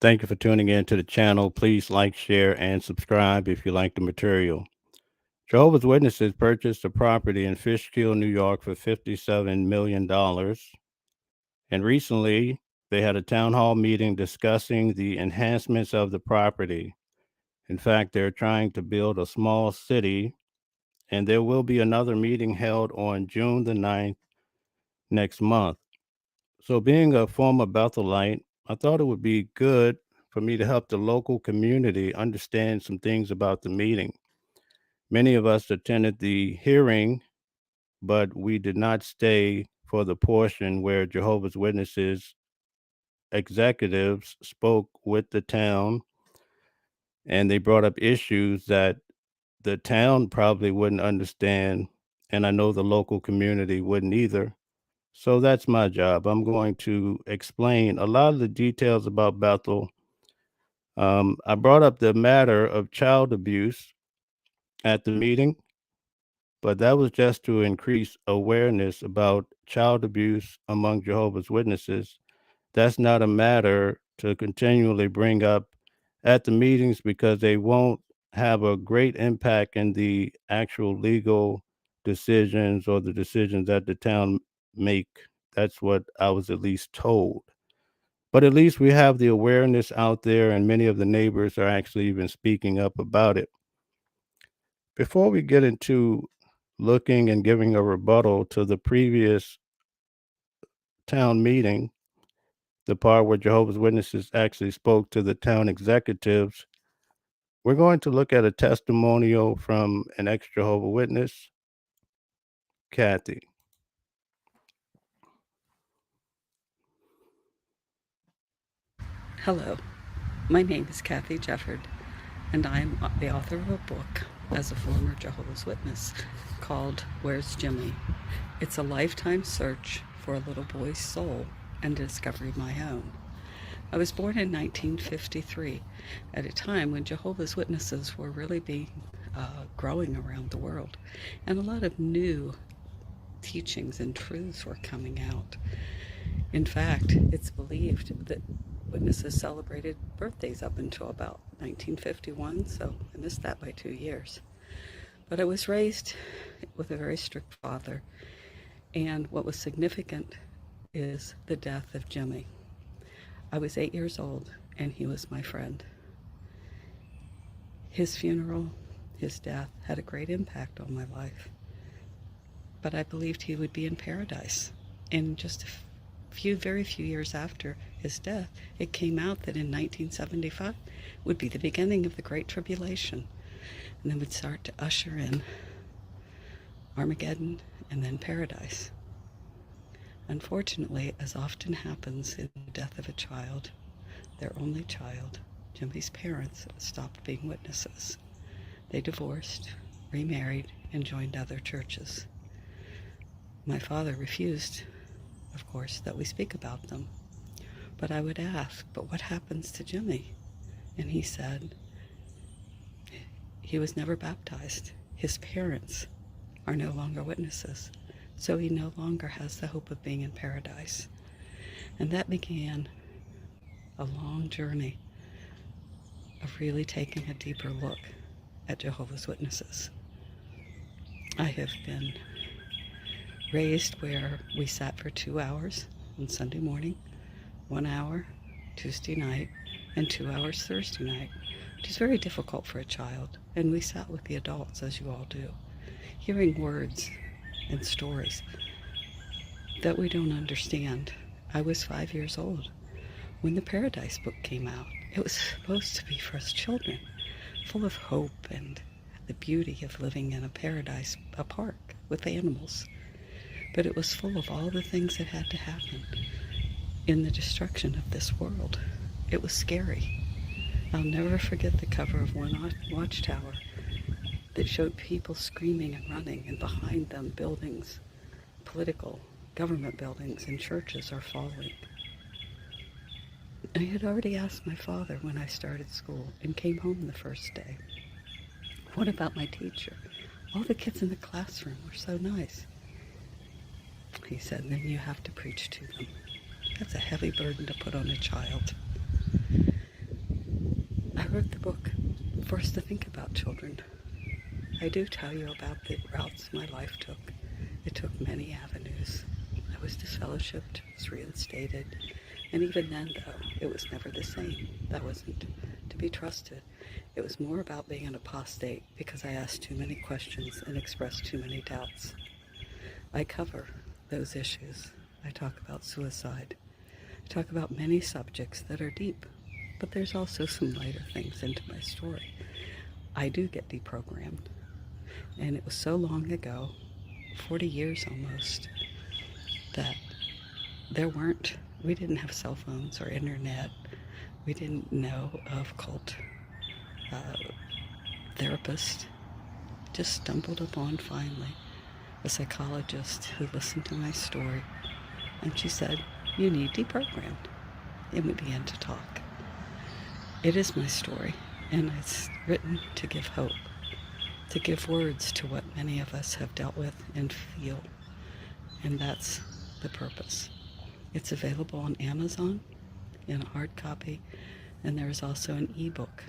Thank you for tuning in to the channel. Please like, share, and subscribe if you like the material. Jehovah's Witnesses purchased a property in Fishkill, New York for $57 million. And recently, they had a town hall meeting discussing the enhancements of the property. In fact, they're trying to build a small city, and there will be another meeting held on June the 9th next month. So, being a former Bethelite, I thought it would be good for me to help the local community understand some things about the meeting. Many of us attended the hearing, but we did not stay for the portion where Jehovah's Witnesses executives spoke with the town and they brought up issues that the town probably wouldn't understand. And I know the local community wouldn't either. So that's my job. I'm going to explain a lot of the details about Bethel. I brought up the matter of child abuse at the meeting, but that was just to increase awareness about child abuse among Jehovah's Witnesses. That's not a matter to continually bring up at the meetings because they won't have a great impact in the actual legal decisions or the decisions that the town make. That's what I was at least told. But at least we have the awareness out there, and many of the neighbors are actually even speaking up about it. Before we get into looking and giving a rebuttal to the previous town meeting, the part where Jehovah's Witnesses actually spoke to the town executives, we're going to look at a testimonial from an ex Jehovah Witness, Kathy. Hello, my name is Kathy Jefford, and I'm the author of a book as a former Jehovah's Witness called Where's Jimmy? It's a lifetime search for a little boy's soul and discovery of my own. I was born in 1953 at a time when Jehovah's Witnesses were really being growing around the world, and a lot of new teachings and truths were coming out. In fact, it's believed that witnesses celebrated birthdays up until about 1951, so I missed that by 2 years. But I was raised with a very strict father, and what was significant is the death of Jimmy. I was 8 years old, and he was my friend. His funeral, his death, had a great impact on my life. But I believed he would be in paradise. And just very few years after his death, it came out that in 1975 would be the beginning of the Great Tribulation. And then would start to usher in Armageddon and then paradise. Unfortunately, as often happens in the death of a child, their only child, Jimmy's parents, stopped being witnesses. They divorced, remarried, and joined other churches. My father refused, of course, that we speak about them. But I would ask, but what happens to Jimmy? And he said, he was never baptized. His parents are no longer witnesses, so he no longer has the hope of being in paradise. And that began a long journey of really taking a deeper look at Jehovah's Witnesses. I have been raised where we sat for 2 hours on Sunday morning, 1 hour Tuesday night, and 2 hours Thursday night, which is very difficult for a child. And we sat with the adults, as you all do, hearing words and stories that we don't understand. I was 5 years old when the Paradise book came out. It was supposed to be for us children, full of hope and the beauty of living in a paradise, a park with animals. But it was full of all the things that had to happen in the destruction of this world. It was scary. I'll never forget the cover of one watchtower that showed people screaming and running, and behind them buildings, political, government buildings and churches are falling. I had already asked my father when I started school and came home the first day, what about my teacher? All the kids in the classroom were so nice. He said, then you have to preach to them. That's a heavy burden to put on a child. I wrote the book forced to think about children. I do tell you about the routes my life took. It took many avenues. I was disfellowshipped, was reinstated, and even then, though, it was never the same. That wasn't to be trusted. It was more about being an apostate because I asked too many questions and expressed too many doubts. I cover those issues. I talk about suicide. I talk about many subjects that are deep, but there's also some lighter things into my story. I do get deprogrammed, and it was so long ago, 40 years almost, that we didn't have cell phones or internet. We didn't know of cult uh, therapists. Just stumbled upon finally a psychologist who listened to my story, and she said, "You need deprogrammed." And we began to talk. It is my story, and it's written to give hope, to give words to what many of us have dealt with and feel, and that's the purpose. It's available on Amazon in a hard copy, and there is also an ebook.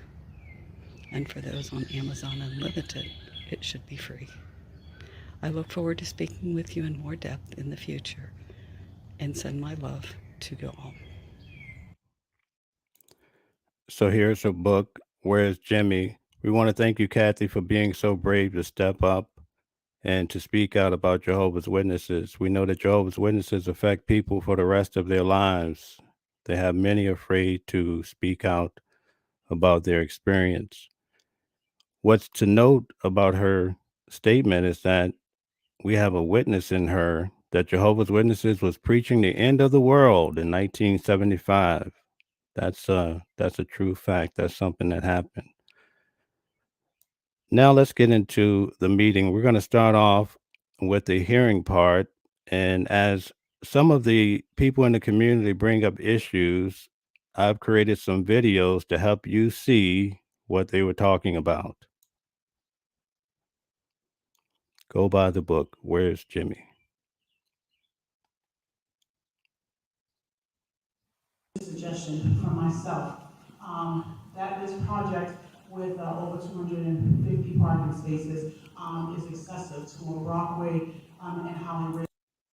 And for those on Amazon Unlimited, it should be free. I look forward to speaking with you in more depth in the future, and send my love to you all. So here's her book, Where's Jimmy? We want to thank you, Kathy, for being so brave to step up and to speak out about Jehovah's Witnesses. We know that Jehovah's Witnesses affect people for the rest of their lives. They have many afraid to speak out about their experience. What's to note about her statement is that we have a witness in her that Jehovah's Witnesses was preaching the end of the world in 1975. That's a true fact. That's something that happened. Now let's get into the meeting. We're going to start off with the hearing part. And as some of the people in the community bring up issues, I've created some videos to help you see what they were talking about. Go buy the book, Where's Jimmy? Suggestion from myself that this project with over 250 parking spaces is excessive to a Brockway and Holly.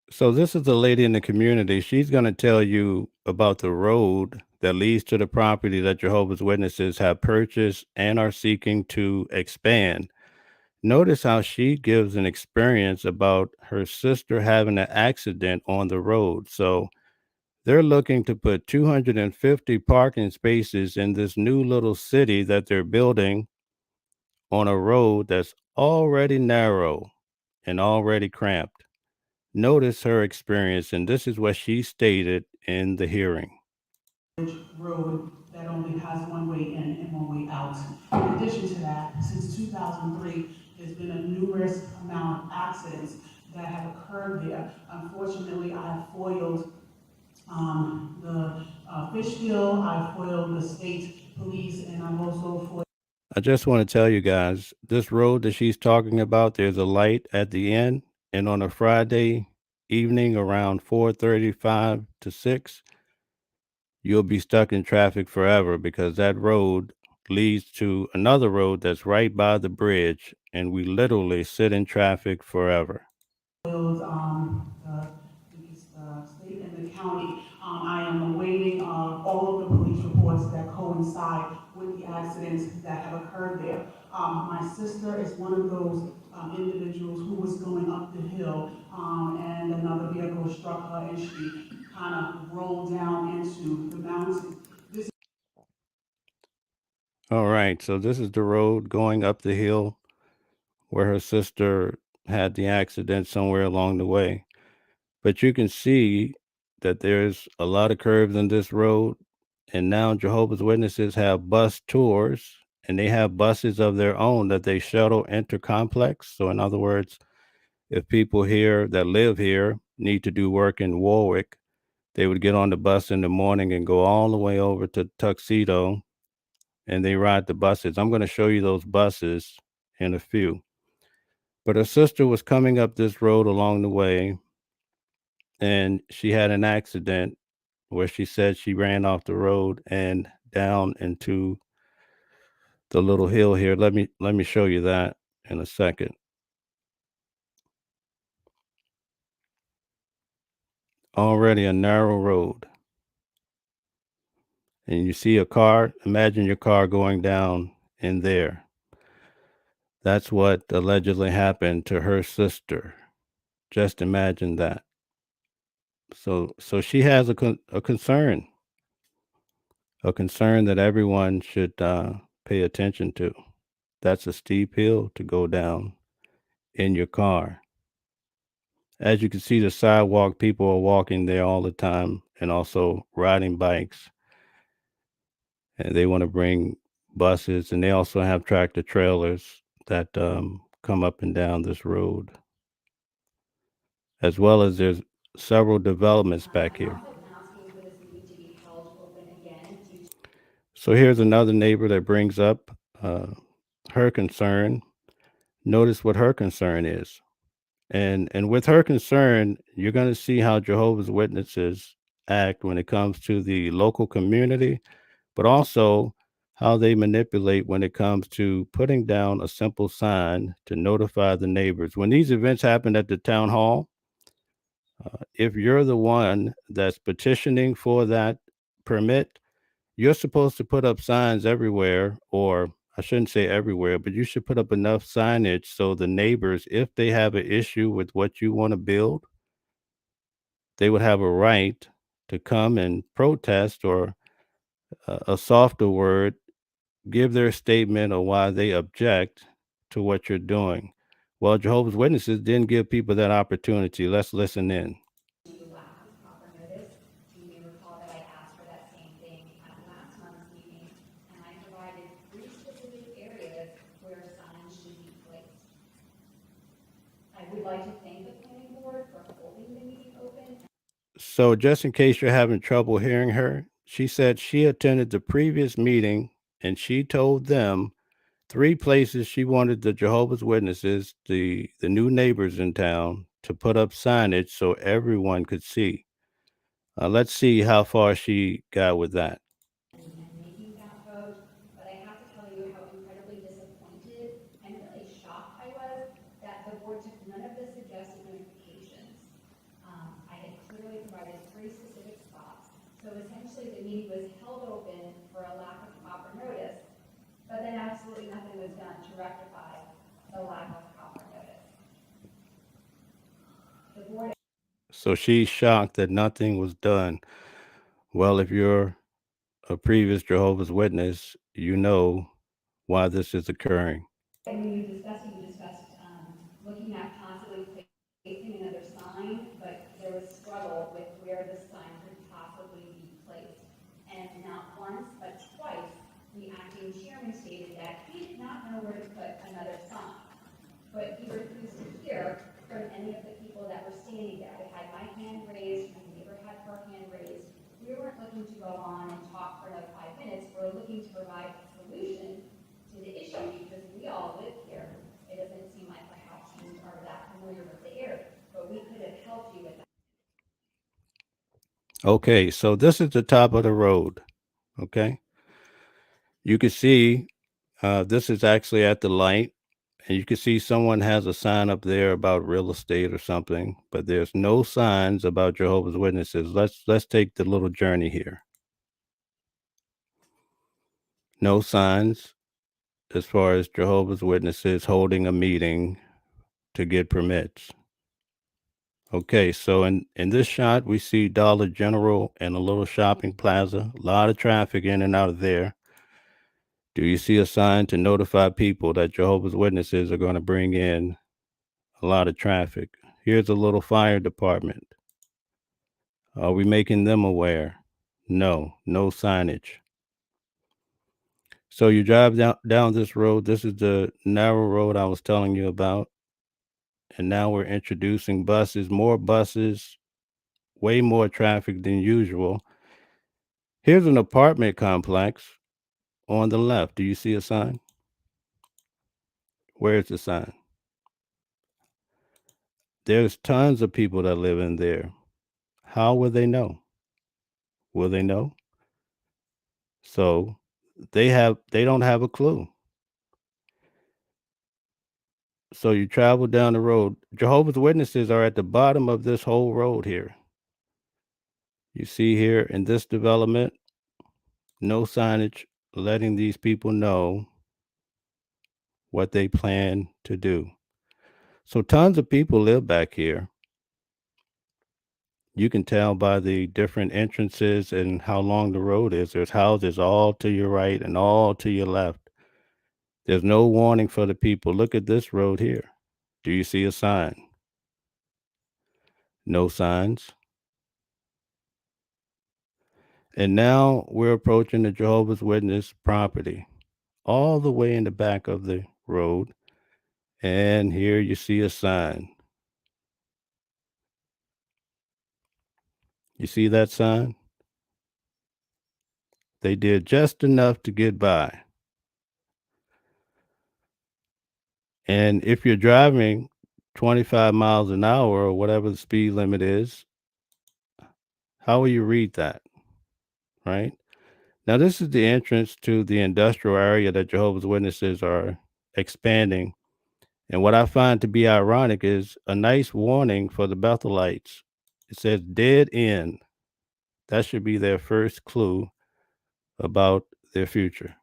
So this is the lady in the community. She's going to tell you about the road that leads to the property that Jehovah's Witnesses have purchased and are seeking to expand. Notice how she gives an experience about her sister having an accident on the road. So they're looking to put 250 parking spaces in this new little city that they're building on a road that's already narrow and already cramped. Notice her experience, and this is what she stated in the hearing. Road that only has one way in and one way out. In addition to that, since 2003, there's been a numerous amount of accidents that have occurred there. Unfortunately, I have foiled the Fishkill, I've foiled the state police, and I've also foiled. I just want to tell you guys, this road that she's talking about, there's a light at the end, and on a Friday evening around 4:35 to 6, you'll be stuck in traffic forever because that road leads to another road that's right by the bridge, and we literally sit in traffic forever. The state and the county. I am awaiting all of the police reports that coincide with the accidents that have occurred there. My sister is one of those individuals who was going up the hill and another vehicle struck her and she kind of rolled down into the mountain. All right, so this is the road going up the hill where her sister had the accident somewhere along the way. But you can see that there's a lot of curves in this road. And now Jehovah's Witnesses have bus tours, and they have buses of their own that they shuttle intercomplex. So, in other words, if people here that live here need to do work in Warwick, they would get on the bus in the morning and go all the way over to Tuxedo, and they ride the buses. I'm going to show you those buses in a few. But her sister was coming up this road along the way, and she had an accident where she said she ran off the road and down into the little hill here. Let me show you that in a second. Already a narrow road. And you see a car, imagine your car going down in there. That's what allegedly happened to her sister. Just imagine that. So she has a concern that everyone should pay attention to. That's a steep hill to go down in your car. As you can see, the sidewalk, people are walking there all the time and also riding bikes. And they want to bring buses, and they also have tractor trailers that come up and down this road, as well as there's several developments back here. So here's another neighbor that brings up uh, her concern. Notice what her concern is. And with her concern, you're going to see how Jehovah's Witnesses act when it comes to the local community, but also how they manipulate when it comes to putting down a simple sign to notify the neighbors. When these events happen at the town hall, if you're the one that's petitioning for that permit, you're supposed to put up signs everywhere, or I shouldn't say everywhere, but you should put up enough signage so the neighbors, if they have an issue with what you want to build, they would have a right to come and protest, or a softer word, give their statement of why they object to what you're doing. Well, Jehovah's Witnesses didn't give people that opportunity. Let's listen in. Lack of proper notice. You may recall that I asked for that same thing at last month's meeting, and I provided 3 specific areas where signs should be placed. I would like to thank the planning board for holding the meeting open. So, just in case you're having trouble hearing her, she said she attended the previous meeting and she told them 3 places she wanted the Jehovah's Witnesses, the new neighbors in town, to put up signage so everyone could see. Let's see how far she got with that. And making that vote, but I have to tell you how incredibly disappointed and really shocked I was that the board took none of the suggested notifications. I had clearly provided 3 specific spots, so essentially the meeting was held open for a lack of proper notice, but then absolutely nothing was done to rectify the lack of proper notice. The board. So she's shocked that nothing was done. Well, if you're a previous Jehovah's Witness, you know why this is occurring. And when you discussed looking at possibly placing another sign, but there was struggle with where the sign could possibly be placed. And not once, but twice, the acting chairman stated that he did not know where to put another sign. But he refused to hear from any of the people that were standing there. I had my hand raised, my neighbor had her hand raised. We weren't looking to go on and talk for another 5 minutes. We're looking to provide a solution to the issue because we all live here. It doesn't seem like perhaps you are that familiar with the area, but we could have helped you with that. Okay, so this is the top of the road. Okay, you can see this is actually at the light, and you can see someone has a sign up there about real estate or something, but there's no signs about Jehovah's Witnesses. Let's take the little journey here. No signs as far as Jehovah's Witnesses holding a meeting to get permits. Okay, so in this shot, we see Dollar General and a little shopping plaza. A lot of traffic in and out of there. Do you see a sign to notify people that Jehovah's Witnesses are going to bring in a lot of traffic? Here's a little fire department. Are we making them aware? No, no signage. So you drive down this road. This is the narrow road I was telling you about. And now we're introducing buses, more buses, way more traffic than usual. Here's an apartment complex on the left. Do you see a sign? Where's the sign? There's tons of people that live in there. How will they know? Will they know? So they don't have a clue. So you travel down the road. Jehovah's Witnesses are at the bottom of this whole road here. You see here in this development, no signage letting these people know what they plan to do. So tons of people live back here. You can tell by the different entrances and how long the road is. There's houses all to your right and all to your left. There's no warning for the people. Look at this road here. Do you see a sign? No signs. And now we're approaching the Jehovah's Witness property, all the way in the back of the road. And here you see a sign. You see that sign? They did just enough to get by. And if you're driving 25 miles an hour or whatever the speed limit is, how will you read that? Right? Now, this is the entrance to the industrial area that Jehovah's Witnesses are expanding. And what I find to be ironic is a nice warning for the Bethelites. It says dead end. That should be their first clue about their future.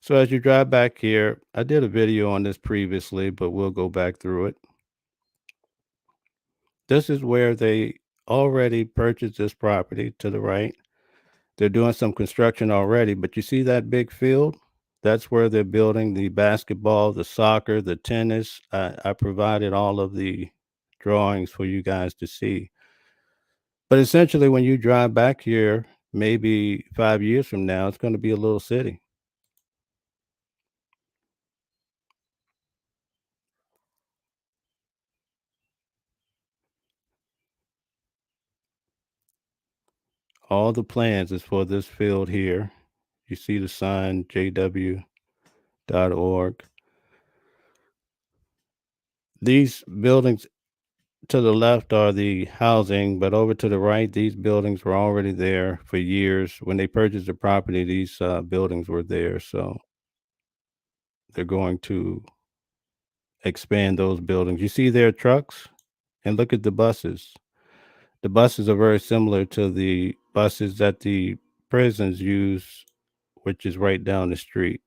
So as you drive back here, I did a video on this previously, but we'll go back through it. This is where they already purchased this property to the right. They're doing some construction already, but you see that big field? That's where they're building the basketball, the soccer, the tennis. I provided all of the drawings for you guys to see. But essentially, when you drive back here, maybe 5 years from now, it's going to be a little city. All the plans is for this field here. You see the sign jw.org. These buildings to the left are the housing, but over to the right, these buildings were already there for years. When they purchased the property, these buildings were there. So they're going to expand those buildings. You see their trucks and look at the buses. The buses are very similar to the buses that the prisons use, which is right down the street.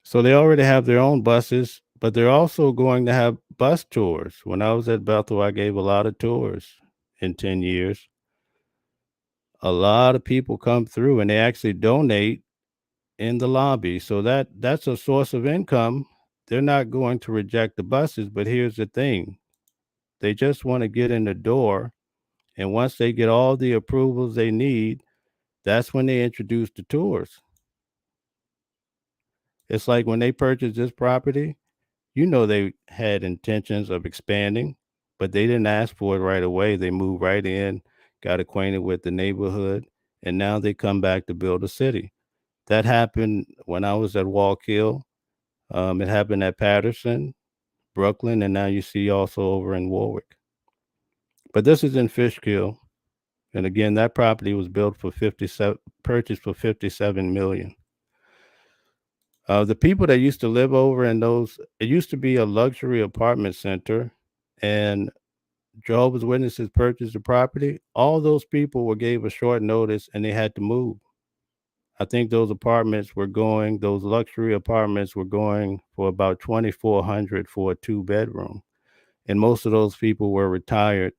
So they already have their own buses, but they're also going to have bus tours. When I was at Bethel, I gave a lot of tours in 10 years. A lot of people come through and they actually donate in the lobby. So that's a source of income. They're not going to reject the buses, but here's the thing. They just want to get in the door. And once they get all the approvals they need, that's when they introduce the tours. It's like when they purchased this property, they had intentions of expanding, but they didn't ask for it right away. They moved right in, got acquainted with the neighborhood, and now they come back to build a city. That happened when I was at Wallkill. It happened at Patterson, Brooklyn, and now you see also over in Warwick. But this is in Fishkill. And again, that property was built for 57, purchased for 57 million. The people that used to live over in those, it used to be a luxury apartment center, and Jehovah's Witnesses purchased the property. All those people were gave a short notice and they had to move. I think those luxury apartments were going for about 2,400 for a 2 bedroom. And most of those people were retired.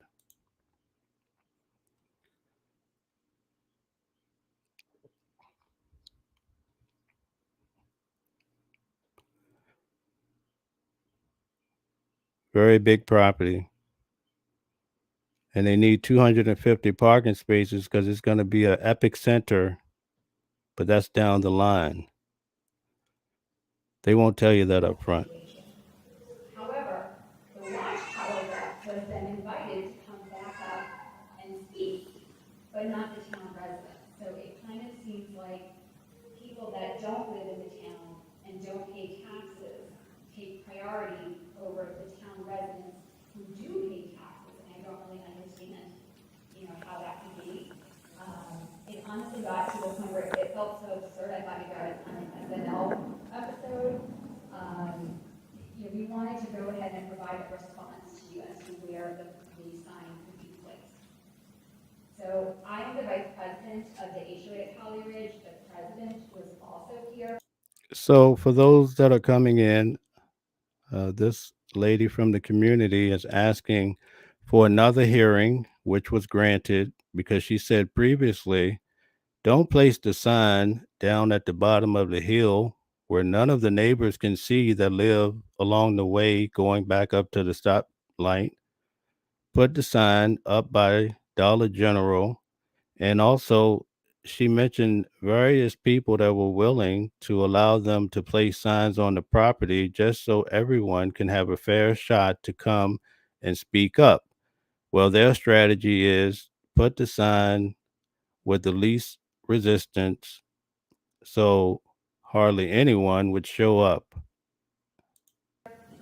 Very big property. And they need 250 parking spaces because it's going to be an epic center, but that's down the line. They won't tell you that up front. However, the watchtower rep was then invited to come back up and speak, but not the town residents. So it kind of seems like people that don't live in the town and don't pay taxes take priority over the town residents who do pay taxes. And I don't really understand, how that can be. It honestly got to the point where it felt so absurd. I thought you guys wanted to go ahead and provide a response to you as to where the sign could be placed. So I am the vice president of the HOA at Holly Ridge. The president was also here. So, for those that are coming in, this lady from the community is asking for another hearing, which was granted because she said previously, don't place the sign down at the bottom of the hill where none of the neighbors can see that live along the way going back up to the stop light. Put the sign up by Dollar General. And also, she mentioned various people that were willing to allow them to place signs on the property just so everyone can have a fair shot to come and speak up. Well, their strategy is put the sign with the least resistance so hardly anyone would show up.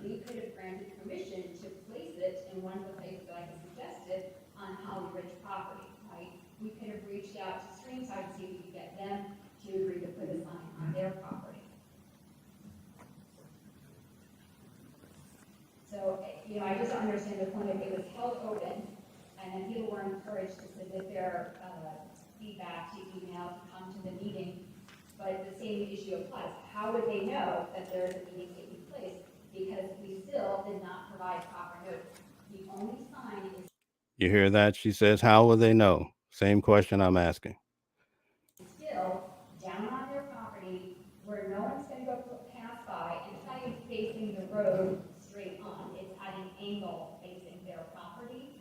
We could have granted permission to place it in one of the places that I had suggested on Holly Ridge property, right? We could have reached out to Streamside to see if we could get them to agree to put a sign on their property. So, I just don't understand the point of it was held open, and then people were encouraged to submit their feedback to email, to come to the meeting, but the same issue applies. How would they know that there is a meeting taking place? Because we still did not provide proper notice. The only sign is You hear that? She says, how will they know? Same question I'm asking. still down on their property where no one's going to go pass by, and it's not even facing the road straight on. It's at an angle facing their property.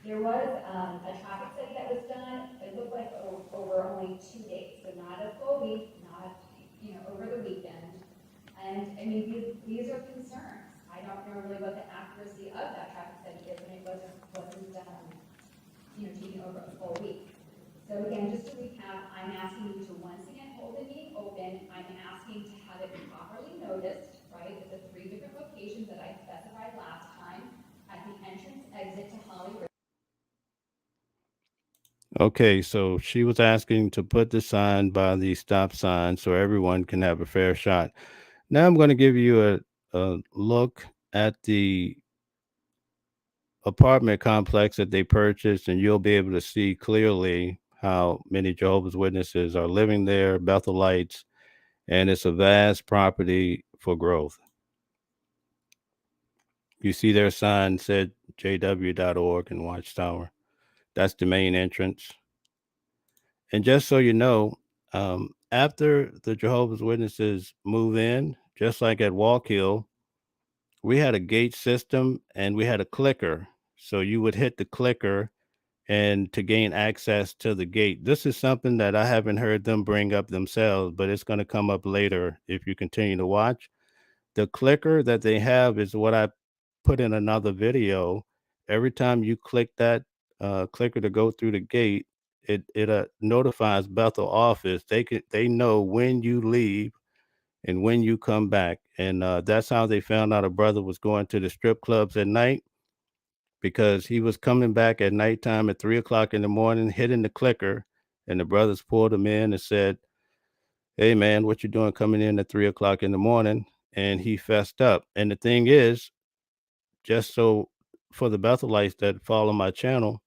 There was a traffic study that was done. It looked like over only 2 days, so not a full week, not over the weekend. And I mean, these are concerns. I don't know really what the accuracy of that traffic study is, and it wasn't taken over a full week. So again, just to recap, I'm asking you to once again hold the meeting open. I'm asking to have it properly noticed, right, at the 3 different locations that I specified last time, at the entrance exit to Hollywood. Okay, so she was asking to put the sign by the stop sign so everyone can have a fair shot. Now I'm going to give you a look at the apartment complex that they purchased, and you'll be able to see clearly how many Jehovah's Witnesses are living there, Bethelites, and it's a vast property for growth. You see their sign said jw.org and Watchtower. That's the main entrance. And just so you know, after the Jehovah's Witnesses move in, just like at Walk Hill, we had a gate system and we had a clicker. So you would hit the clicker and to gain access to the gate. This is something that I haven't heard them bring up themselves, but it's going to come up later if you continue to watch. The clicker that they have is what I put in another video. Every time you click that clicker to go through the gate, it notifies Bethel office. They know when you leave and when you come back, and that's how they found out a brother was going to the strip clubs at night because he was coming back at nighttime at 3 o'clock in the morning, hitting the clicker, and the brothers pulled him in and said, "Hey man, what you doing coming in at 3 o'clock in the morning?" And he fessed up. And the thing is, just so for the Bethelites that follow my channel,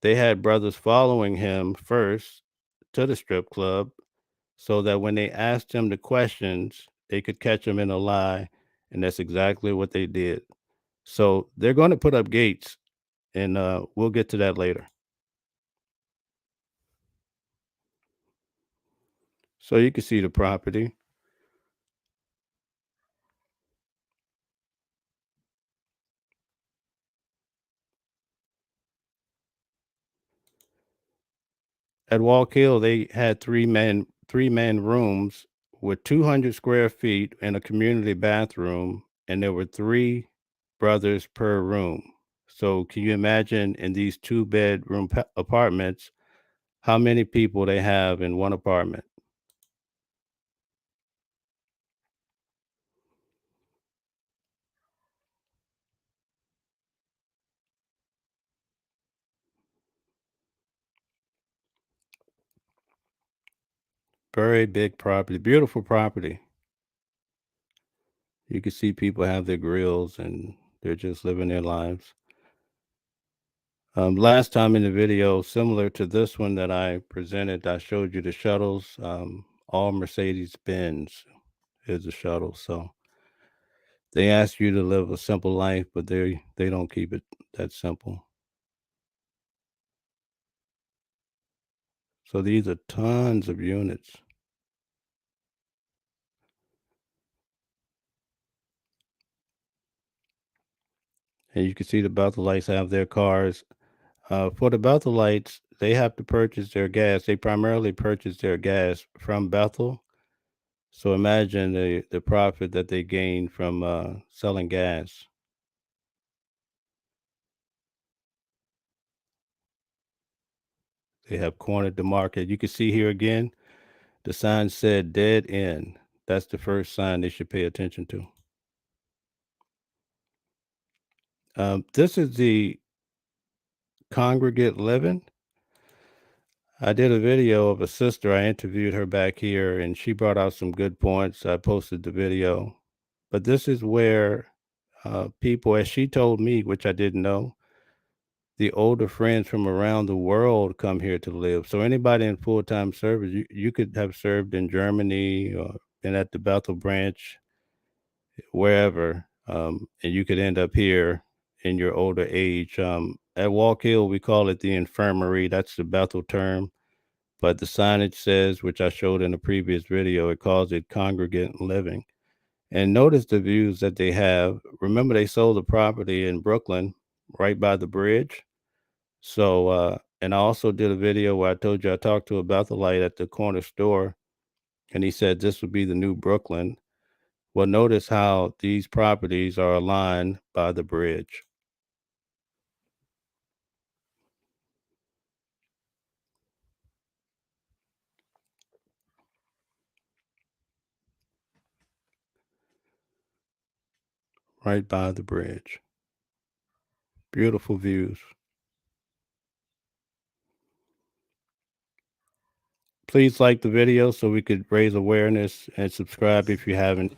they had brothers following him first to the strip club so that when they asked him the questions, they could catch him in a lie. And that's exactly what they did. So they're going to put up gates, and we'll get to that later. So you can see the property. At Walk Hill, they had three man rooms with 200 square feet and a community bathroom, and there were three brothers per room. So can you imagine in these two-bedroom apartments how many people they have in one apartment? Very big property, beautiful property. You can see people have their grills and they're just living their lives. Last time in the video, similar to this one that I presented, I showed you the shuttles. All Mercedes Benz is a shuttle. So they ask you to live a simple life, but they don't keep it that simple. So these are tons of units. And you can see the Bethel Lights have their cars. For the Bethel Lights, they have to purchase their gas. They primarily purchase their gas from Bethel. So imagine the profit that they gain from selling gas. They have cornered the market. You can see here again, the sign said dead end. That's the first sign they should pay attention to. This is the congregate living. I did a video of a sister. I interviewed her back here, and she brought out some good points. I posted the video. But this is where people, as she told me, which I didn't know, the older friends from around the world come here to live. So anybody in full-time service, you could have served in Germany or been at the Bethel branch, wherever, and you could end up here in your older age. At Walk Hill, we call it the infirmary. That's the Bethel term. But the signage says, which I showed in the previous video, it calls it congregant living. And notice the views that they have. Remember, they sold the property in Brooklyn, right by the bridge. So, and I also did a video where I told you I talked to a Bethelite at the corner store, and he said this would be the new Brooklyn. Well, notice how these properties are aligned by the bridge. Right by the bridge. Beautiful views. Please like the video so we could raise awareness, and subscribe if you haven't.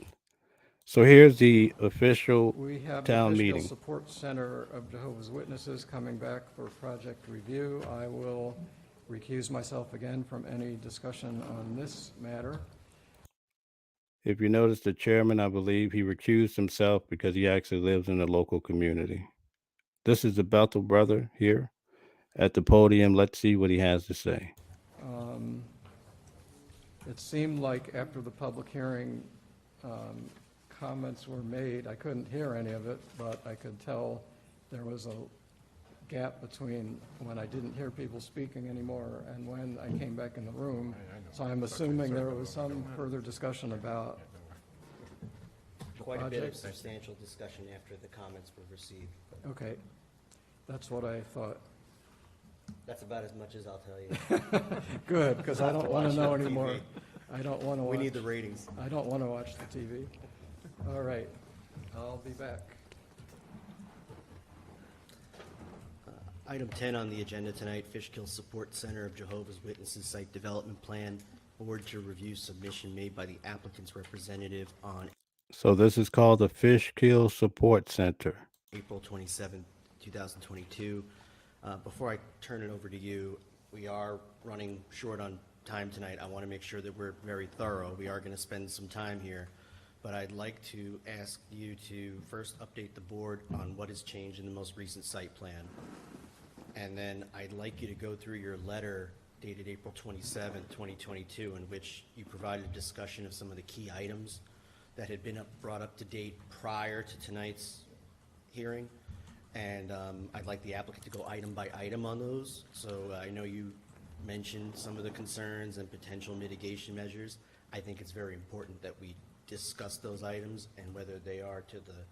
So here's the official We have the town Fishkill meeting. Support Center of Jehovah's Witnesses coming back for project review. I will recuse myself again from any discussion on this matter. If you notice, the chairman, I believe, he recused himself because he actually lives in the local community. This is the Bethel brother here at the podium. Let's see what he has to say. It seemed like after the public hearing, comments were made. I couldn't hear any of it, but I could tell there was a gap between when I didn't hear people speaking anymore and when I came back in the room. So I'm assuming there was some further discussion about the Quite a bit of project. substantial discussion after the comments were received. Okay, that's what I thought. That's about as much as I'll tell you. Good, because I don't want to know Watch it on anymore. TV. I don't want to watch. We need the ratings. I don't want to watch the TV. All right, I'll be back. Item 10 on the agenda tonight, Fishkill Support Center of Jehovah's Witnesses Site Development Plan. Board to review submission made by the applicant's representative on So this is called the Fishkill Support Center. April 27, 2022. Before I turn it over to you, we are running short on time tonight. I want to make sure that we're very thorough. We are going to spend some time here, but I'd like to ask you to first update the board on what has changed in the most recent site plan. And then I'd like you to go through your letter dated April 27, 2022, in which you provided a discussion of some of the key items that had been brought up to date prior to tonight's hearing. And I'd like the applicant to go item by item on those. So I know you mentioned some of the concerns and potential mitigation measures. I think it's very important that we discuss those items and whether they are to the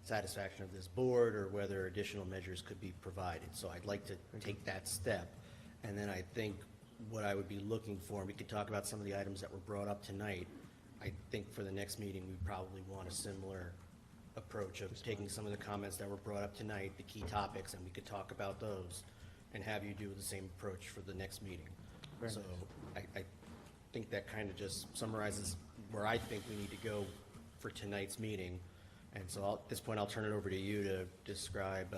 satisfaction of this board or whether additional measures could be provided. So I'd like to take that step. And then I think what I would be looking for, and we could talk about some of the items that were brought up tonight. I think for the next meeting, we probably want a similar approach of taking some of the comments that were brought up tonight, the key topics, and we could talk about those and have you do the same approach for the next meeting. So I think that kind of just summarizes where I think we need to go for tonight's meeting. And so at this point, I'll turn it over to you to describe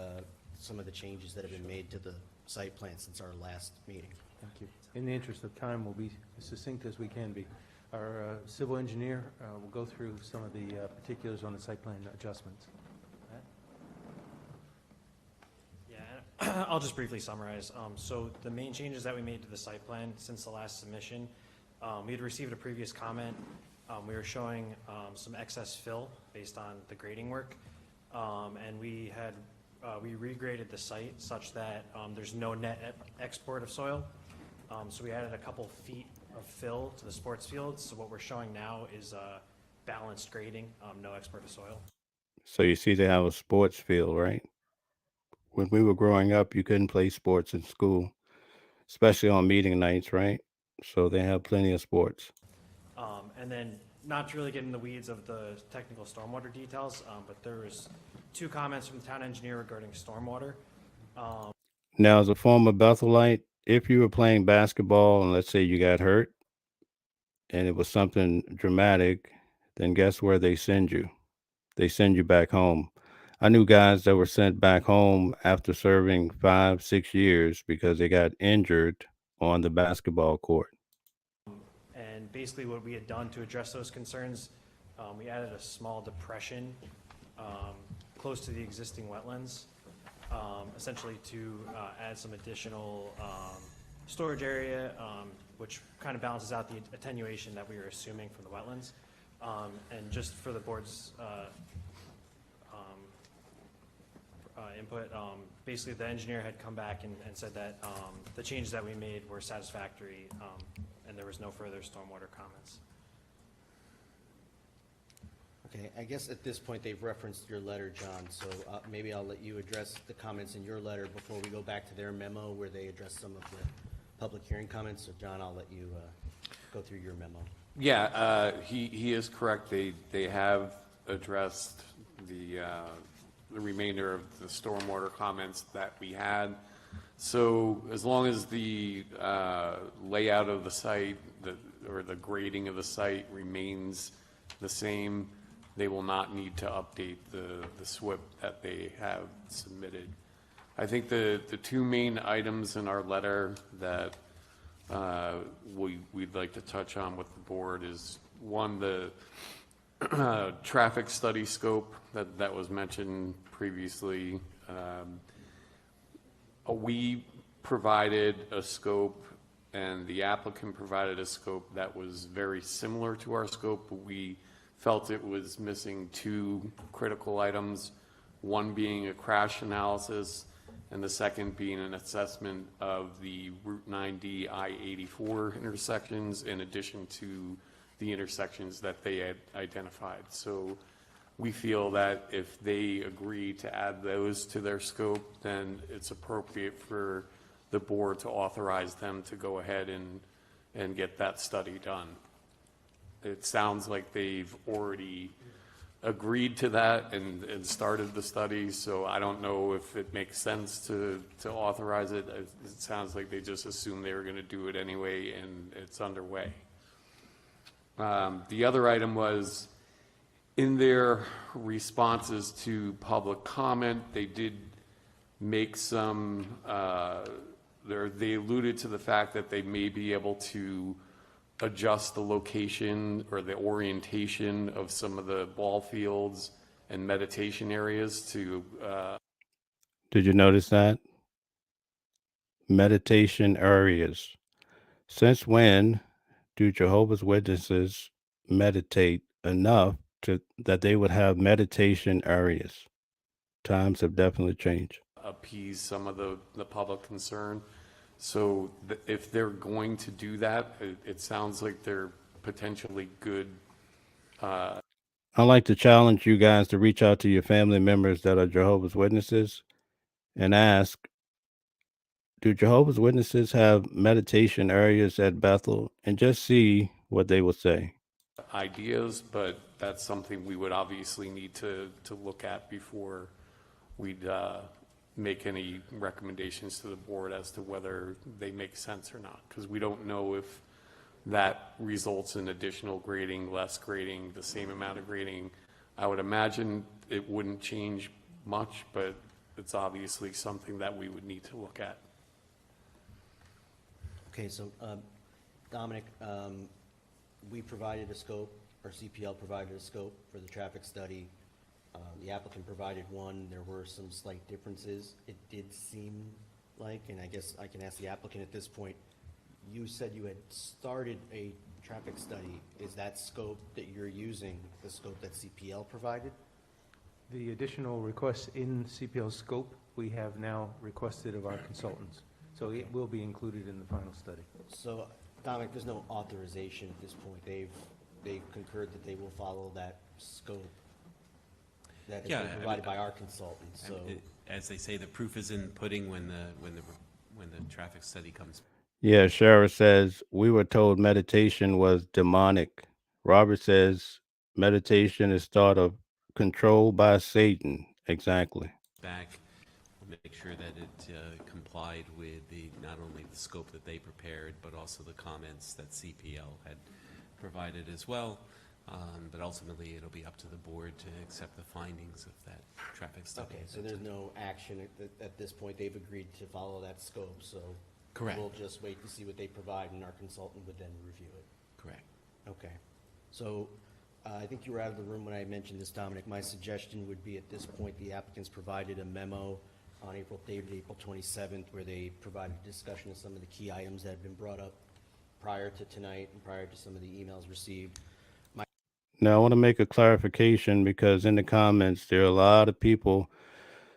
some of the changes that have been made to the site plan since our last meeting. Thank you. In the interest of time, we'll be as succinct as we can be. Our civil engineer will go through some of the particulars on the site plan adjustments. Yeah, I'll just briefly summarize. So the main changes that we made to the site plan since the last submission, we had received a previous comment. We were showing some excess fill based on the grading work, and we regraded the site such that there's no net export of soil. So we added a couple feet of fill to the sports fields. So what we're showing now is balanced grading, no export of soil. So you see they have a sports field, right? When we were growing up, you couldn't play sports in school, especially on meeting nights, right? So they have plenty of sports. And then not to really get in the weeds of the technical stormwater details, but there was 2 comments from the town engineer regarding stormwater. Now, as a former Bethelite, if you were playing basketball and let's say you got hurt and it was something dramatic, then guess where they send you? They send you back home. I knew guys that were sent back home after serving 5, 6 years because they got injured on the basketball court. And basically what we had done to address those concerns, we added a small depression close to the existing wetlands, essentially to add some additional storage area, which kind of balances out the attenuation that we were assuming from the wetlands. And just for the board's input, basically the engineer had come back and said that the changes that we made were satisfactory, and there was no further stormwater comments. Okay, I guess at this point, they've referenced your letter, John, so maybe I'll let you address the comments in your letter before we go back to their memo where they address some of the public hearing comments. So John, I'll let you go through your memo. Yeah, he is correct. They have addressed the remainder of the stormwater comments that we had. So as long as the layout of the site or the grading of the site remains the same, they will not need to update the SWIP that they have submitted. I think the 2 main items in our letter that we'd like to touch on with the board is, one, the traffic study scope that was mentioned previously. We provided a scope and the applicant provided a scope that was very similar to our scope, but we felt it was missing 2 critical items, one being a crash analysis and the second being an assessment of the Route 9D I-84 intersections in addition to the intersections that they had identified. So we feel that if they agree to add those to their scope, then it's appropriate for the board to authorize them to go ahead and get that study done. It sounds like they've already agreed to that and started the study, so I don't know if it makes sense to authorize it. It sounds like they just assumed they were going to do it anyway, and it's underway. The other item was, in their responses to public comment, they did make some, they alluded to the fact that they may be able to adjust the location or the orientation of some of the ball fields and meditation areas to. Did you notice that? Meditation areas. Since when do Jehovah's Witnesses meditate enough that they would have meditation areas? Times have definitely changed. Appease some of the public concern. So if they're going to do that, it sounds like they're potentially good. I'd like to challenge you guys to reach out to your family members that are Jehovah's Witnesses and ask, do Jehovah's Witnesses have meditation areas at Bethel? And just see what they will say. Ideas, but that's something we would obviously need to look at before we'd make any recommendations to the board as to whether they make sense or not, because we don't know if that results in additional grading, less grading, the same amount of grading. I would imagine it wouldn't change much, but it's obviously something that we would need to look at. Okay, so Dominic, we provided a scope, or CPL provided a scope for the traffic study. The applicant provided one. There were some slight differences. It did seem like, and I guess I can ask the applicant at this point, you said you had started a traffic study. Is that scope that you're using the scope that CPL provided? The additional requests in CPL scope, we have now requested of our consultants. So it will be included in the final study. So, Dominic, there's no authorization at this point. They've concurred that they will follow that scope that has been provided by our consultants, so. As they say, the proof is in the pudding when the traffic study comes. Yeah, Shara says, we were told meditation was demonic. Robert says, meditation is thought of controlled by Satan. Exactly. Back, make sure that it complied with not only the scope that they prepared, but also the comments that CPL had provided as well. But ultimately, it'll be up to the board to accept the findings of that traffic study. Okay, so there's no action at this point. They've agreed to follow that scope, so. Correct. We'll just wait to see what they provide, and our consultant would then review it. Correct. Okay. So, I think you were out of the room when I mentioned this, Dominic. My suggestion would be, at this point, the applicants provided a memo on dated April 27th, where they provided a discussion of some of the key items that had been brought up prior to tonight and prior to some of the emails received. Now, I want to make a clarification because in the comments, there are a lot of people,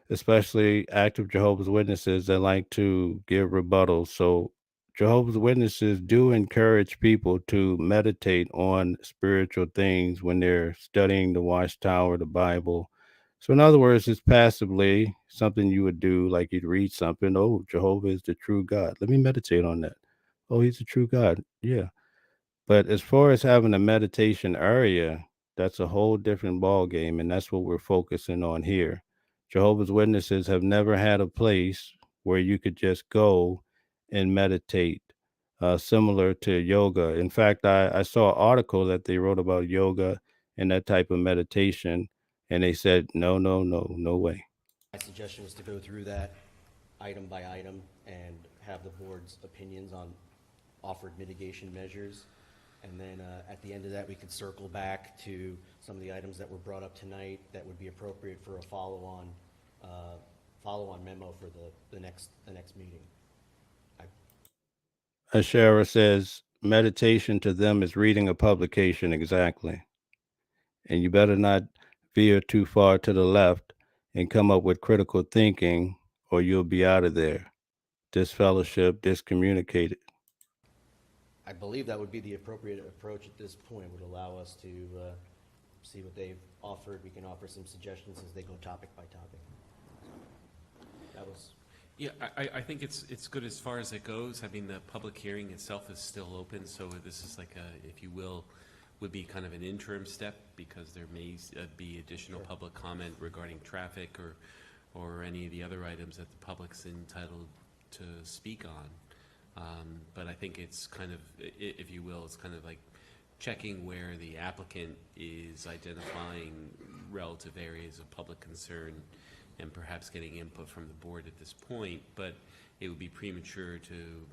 especially active Jehovah's Witnesses, that like to give rebuttals. So Jehovah's Witnesses do encourage people to meditate on spiritual things when they're studying the Watchtower, the Bible. So in other words, it's passively something you would do, like you'd read something. Oh, Jehovah is the true God. Let me meditate on that. Oh, he's the true God. Yeah. But as far as having a meditation area, that's a whole different ball game, and that's what we're focusing on here. Jehovah's Witnesses have never had a place where you could just go and meditate, similar to yoga. In fact, I saw an article that they wrote about yoga and that type of meditation, and they said, no, no, no, no way. My suggestion was to go through that item by item and have the board's opinions on offered mitigation measures. And then at the end of that, we could circle back to some of the items that were brought up tonight that would be appropriate for a follow-on memo for the next meeting. Ashara says, meditation to them is reading a publication. Exactly. And you better not veer too far to the left and come up with critical thinking, or you'll be out of there. Disfellowship, discommunicated. I believe that would be the appropriate approach at this point. Would allow us to see what they've offered. We can offer some suggestions as they go topic by topic. That was. Yeah, I think it's good as far as it goes. I mean, the public hearing itself is still open, so this is like if you will, would be kind of an interim step because there may be additional public comment regarding traffic or any of the other items that the public's entitled to speak on. But I think it's kind of, if you will, it's kind of like checking where the applicant is identifying relative areas of public concern and perhaps getting input from the board at this point. But it would be premature to,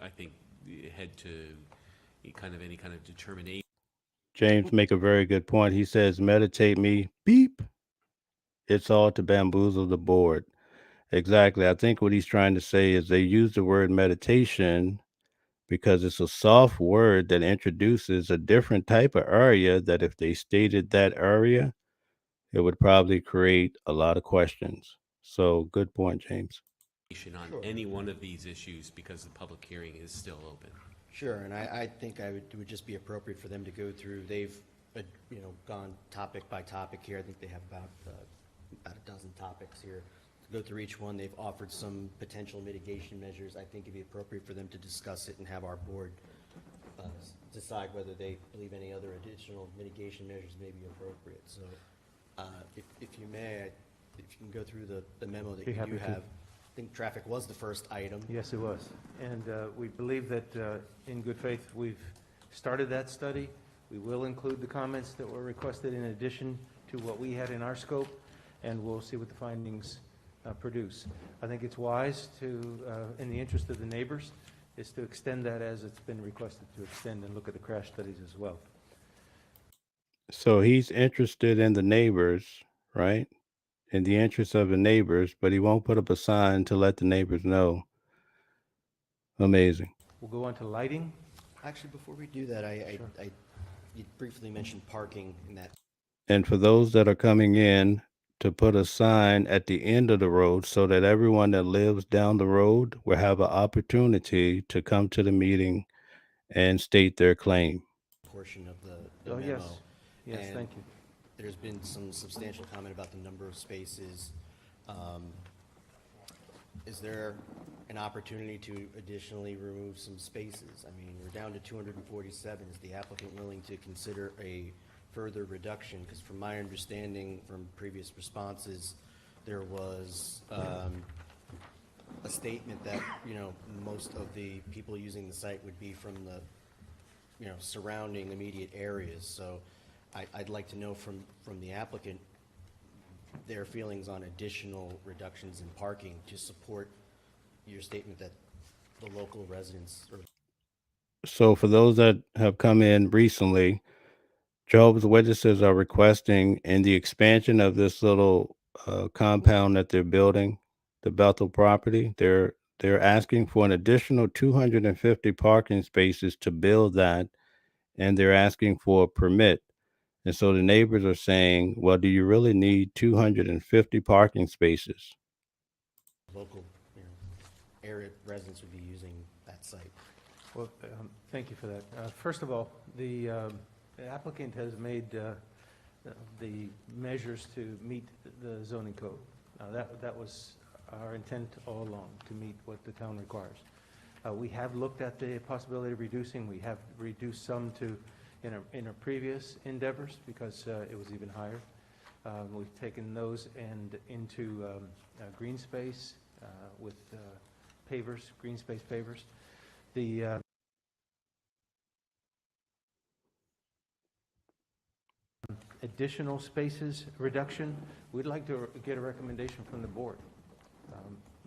I think, head to any kind of determination. James make a very good point. He says, meditate me, beep. It's all to bamboozle the board. Exactly. I think what he's trying to say is they use the word meditation because it's a soft word that introduces a different type of area that if they stated that area, it would probably create a lot of questions. So good point, James. On any one of these issues because the public hearing is still open. Sure, and I think it would just be appropriate for them to go through. They've gone topic by topic here. I think they have about a dozen topics here. Go through each one. They've offered some potential mitigation measures. I think it'd be appropriate for them to discuss it and have our board decide whether they believe any other additional mitigation measures may be appropriate. So if you may, if you can go through the memo that you do have. I think traffic was the first item. Yes, it was. And we believe that in good faith, we've started that study. We will include the comments that were requested in addition to what we had in our scope, and we'll see what the findings produce. I think it's wise to, in the interest of the neighbors, is to extend that as it's been requested to extend and look at the crash studies as well. So he's interested in the neighbors, right? In the interest of the neighbors, but he won't put up a sign to let the neighbors know. Amazing. We'll go on to lighting. Actually, before we do that, you briefly mentioned parking in that. And for those that are coming in, to put a sign at the end of the road so that everyone that lives down the road will have an opportunity to come to the meeting and state their claim. Portion of the Oh, memo. yes. Yes, And thank you. There's been some substantial comment about the number of spaces. Is there an opportunity to additionally remove some spaces? I mean, we're down to 247. Is the applicant willing to consider a further reduction? Because from my understanding from previous responses, there was a statement that, most of the people using the site would be from the, surrounding immediate areas. So I'd like to know from the applicant their feelings on additional reductions in parking to support your statement that the local residents are. So for those that have come in recently, Jehovah's Witnesses are requesting in the expansion of this little compound that they're building, the Bethel property, they're asking for an additional 250 parking spaces to build that, and they're asking for a permit. And so the neighbors are saying, well, do you really need 250 parking spaces? Local, area residents would be using that site. Well, thank you for that. First of all, the applicant has made the measures to meet the zoning code. That was our intent all along, to meet what the town requires. We have looked at the possibility of reducing. We have reduced some in our previous endeavors because it was even higher. We've taken those and into green space with pavers, green space pavers. The additional spaces reduction, we'd like to get a recommendation from the board.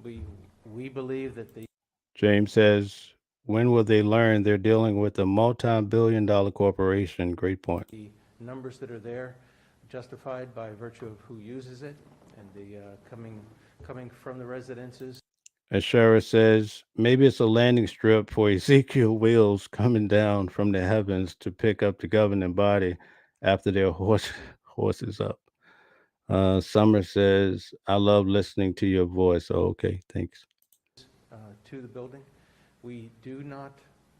We believe that the James says, when will they learn they're dealing with a multi-billion-dollar corporation? Great point. the numbers that are there justified by virtue of who uses it and the coming from the residences. As Shara says, maybe it's a landing strip for Ezekiel wheels coming down from the heavens to pick up the governing body after their horses up. Summer says, I love listening to your voice. Oh, okay, thanks. To the building. We do not,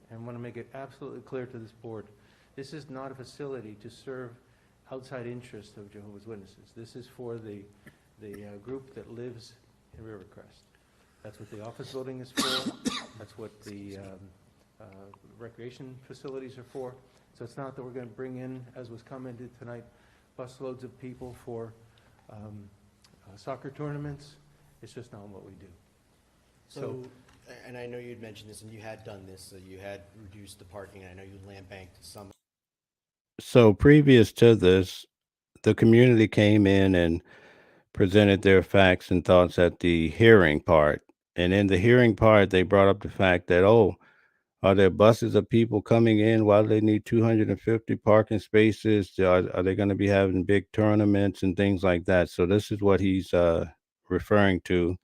and want to make it absolutely clear to this board, this is not a facility to serve outside interests of Jehovah's Witnesses. This is for the group that lives in Rivercrest. That's what the office building is for. That's what the recreation facilities are for. So it's not that we're going to bring in, as was commented tonight, busloads of people for soccer tournaments. It's just not what we do. So, and I know you'd mentioned this, and you had done this, so you had reduced the parking, and I know you land banked some. So previous to this, the community came in and presented their facts and thoughts at the hearing part. And in the hearing part, they brought up the fact that, oh, are there buses of people coming in? Why do they need 250 parking spaces? Are they going to be having big tournaments and things like that? So this is what he's referring to.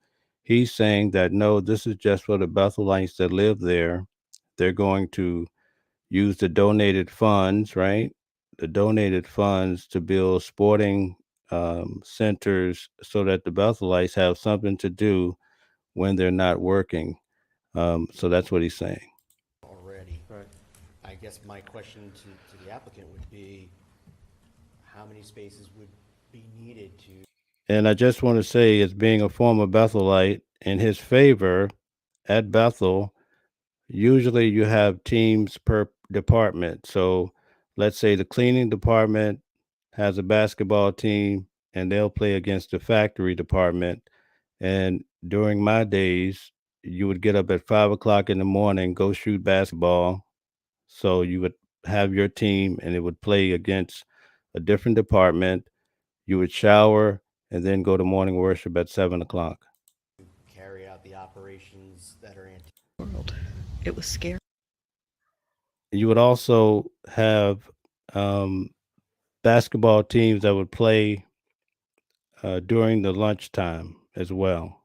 He's saying that, no, this is just for the Bethelites that live there. They're going to use the donated funds, right? The donated funds to build sporting centers so that the Bethelites have something to do when they're not working. So that's what he's saying. Already. Right. I guess my question to the applicant would be, how many spaces would be needed to? And I just want to say, as being a former Bethelite, in his favor at Bethel, usually you have teams per department. So let's say the cleaning department has a basketball team and they'll play against the factory department. And during my days, you would get up at 5 o'clock in the morning, go shoot basketball. So you would have your team and it would play against a different department. You would shower and then go to morning worship at 7 o'clock. Carry out the operations that are anti. World. It was scary. You would also have basketball teams that would play during the lunchtime as well.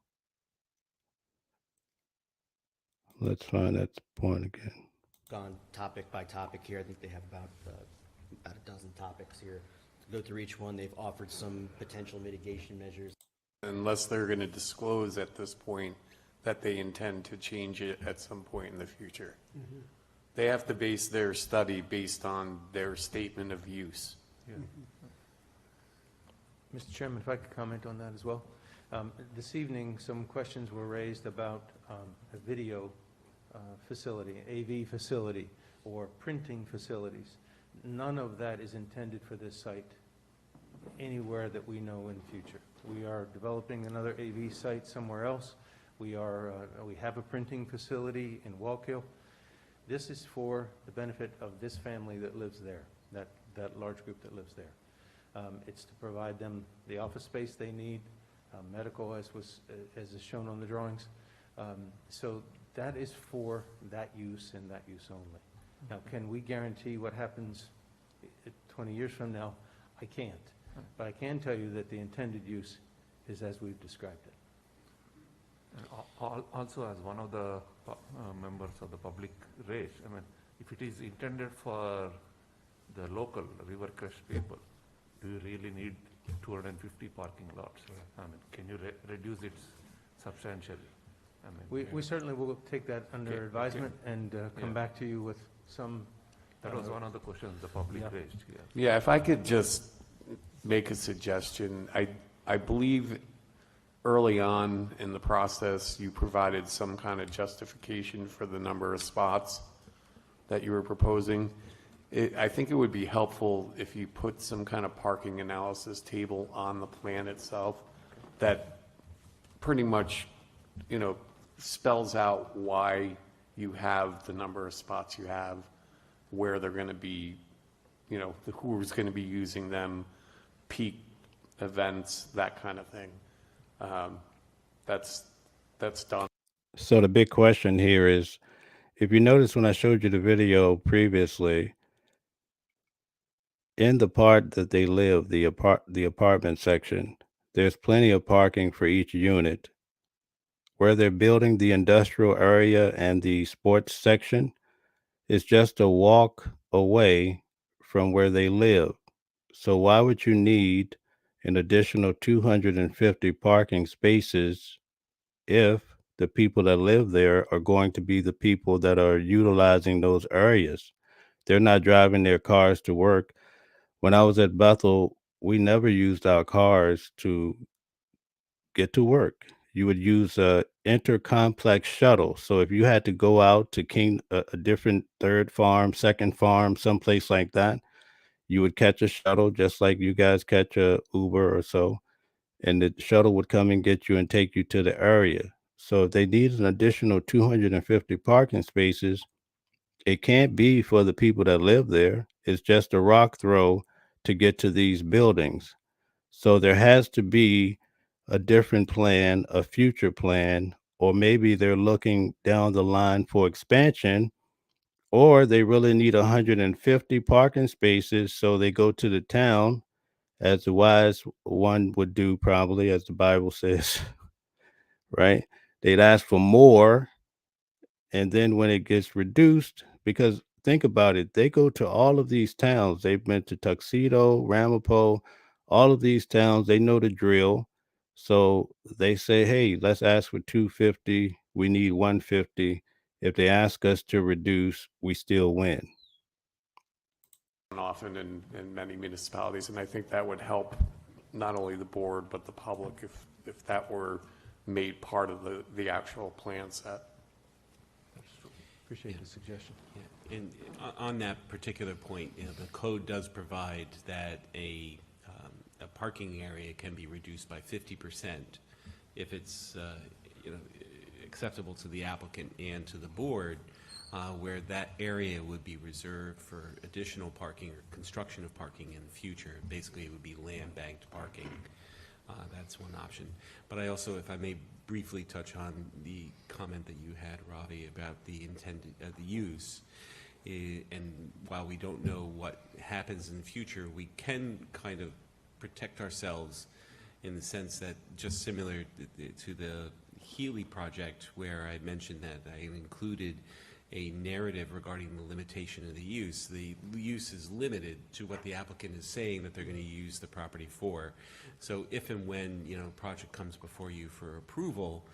Let's find that point again. Gone topic by topic here. I think they have about a dozen topics here. To go through each one, they've offered some potential mitigation measures. Unless they're going to disclose at this point that they intend to change it at some point in the future. They have to base their study based on their statement of use. Yeah. Mr. Chairman, if I could comment on that as well. This evening, some questions were raised about a video facility, AV facility, or printing facilities. None of that is intended for this site anywhere that we know in the future. We are developing another AV site somewhere else. We have a printing facility in Wallkill. This is for the benefit of this family that lives there, that large group that lives there. It's to provide them the office space they need, medical as is shown on the drawings. So that is for that use and that use only. Now, can we guarantee what happens 20 years from now? I can't. But I can tell you that the intended use is as we've described it. And also, as one of the members of the public raised, I mean, if it is intended for the local Rivercrest people, do you really need 250 parking lots? I mean, can you reduce it substantially? I mean, We certainly will take that under Okay, advisement and come Yeah. back to you with some. that was one of the questions the public Yeah. raised. Yeah. Yeah, if I could just make a suggestion, I believe early on in the process, you provided some kind of justification for the number of spots that you were proposing. I think it would be helpful if you put some kind of parking analysis table on the plan itself that pretty much, spells out why you have the number of spots you have, where they're going to be, who's going to be using them, peak events, that kind of thing. That's done. So the big question here is, if you notice when I showed you the video previously, in the part that they live, the apartment section, there's plenty of parking for each unit. Where they're building the industrial area and the sports section is just a walk away from where they live. So why would you need an additional 250 parking spaces if the people that live there are going to be the people that are utilizing those areas? They're not driving their cars to work. When I was at Bethel, we never used our cars to get to work. You would use a intercomplex shuttle. So if you had to go out to a different third farm, second farm, someplace like that, you would catch a shuttle just like you guys catch a Uber or so, and the shuttle would come and get you and take you to the area. So if they need an additional 250 parking spaces, it can't be for the people that live there. It's just a rock throw to get to these buildings. So there has to be a different plan, a future plan, or maybe they're looking down the line for expansion, or they really need 150 parking spaces. So they go to the town, as the wise one would do, probably, as the Bible says, right? They'd ask for more. And then when it gets reduced, because think about it, they go to all of these towns. They've been to Tuxedo, Ramapo, all of these towns. They know the drill. So they say, hey, let's ask for 250. We need 150. If they ask us to reduce, we still win. Often in many municipalities, and I think that would help not only the board, but the public if that were made part of the actual plan set. Appreciate the suggestion. Yeah. And on that particular point, the code does provide that a parking area can be reduced by 50% if it's acceptable to the applicant and to the board. where that area would be reserved for additional parking or construction of parking in the future. Basically, it would be land-banked parking. That's one option. But I also, if I may briefly touch on the comment that you had, Ravi, about the intended, the use. And while we don't know what happens in the future, we can kind of protect ourselves in the sense that, just similar to the Healy project, where I mentioned that I included a narrative regarding the limitation of the use. The use is limited to what the applicant is saying that they're going to use the property for. So if and when, a project comes before you for approval,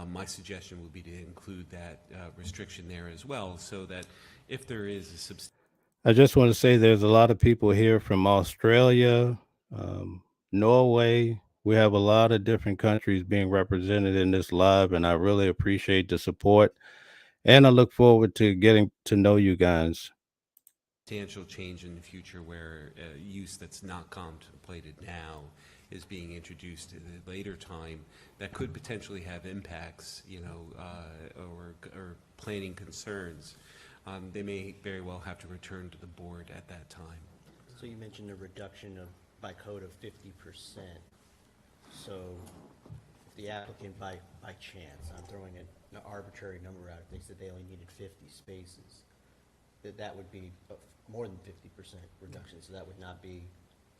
my suggestion would be to include that restriction there as well, so that if there is a I just want to say there's a lot of people here from Australia, Norway. We have a lot of different countries being represented in this live, and I really appreciate the support. And I look forward to getting to know you guys. substantial change in the future where use that's not contemplated now is being introduced at a later time, that could potentially have impacts, or planning concerns, they may very well have to return to the board at that time. So you mentioned a reduction by code of 50%. So if the applicant by chance, I'm throwing an arbitrary number out, thinks that they only needed 50 spaces, that would be more than 50% reduction, so that would not be.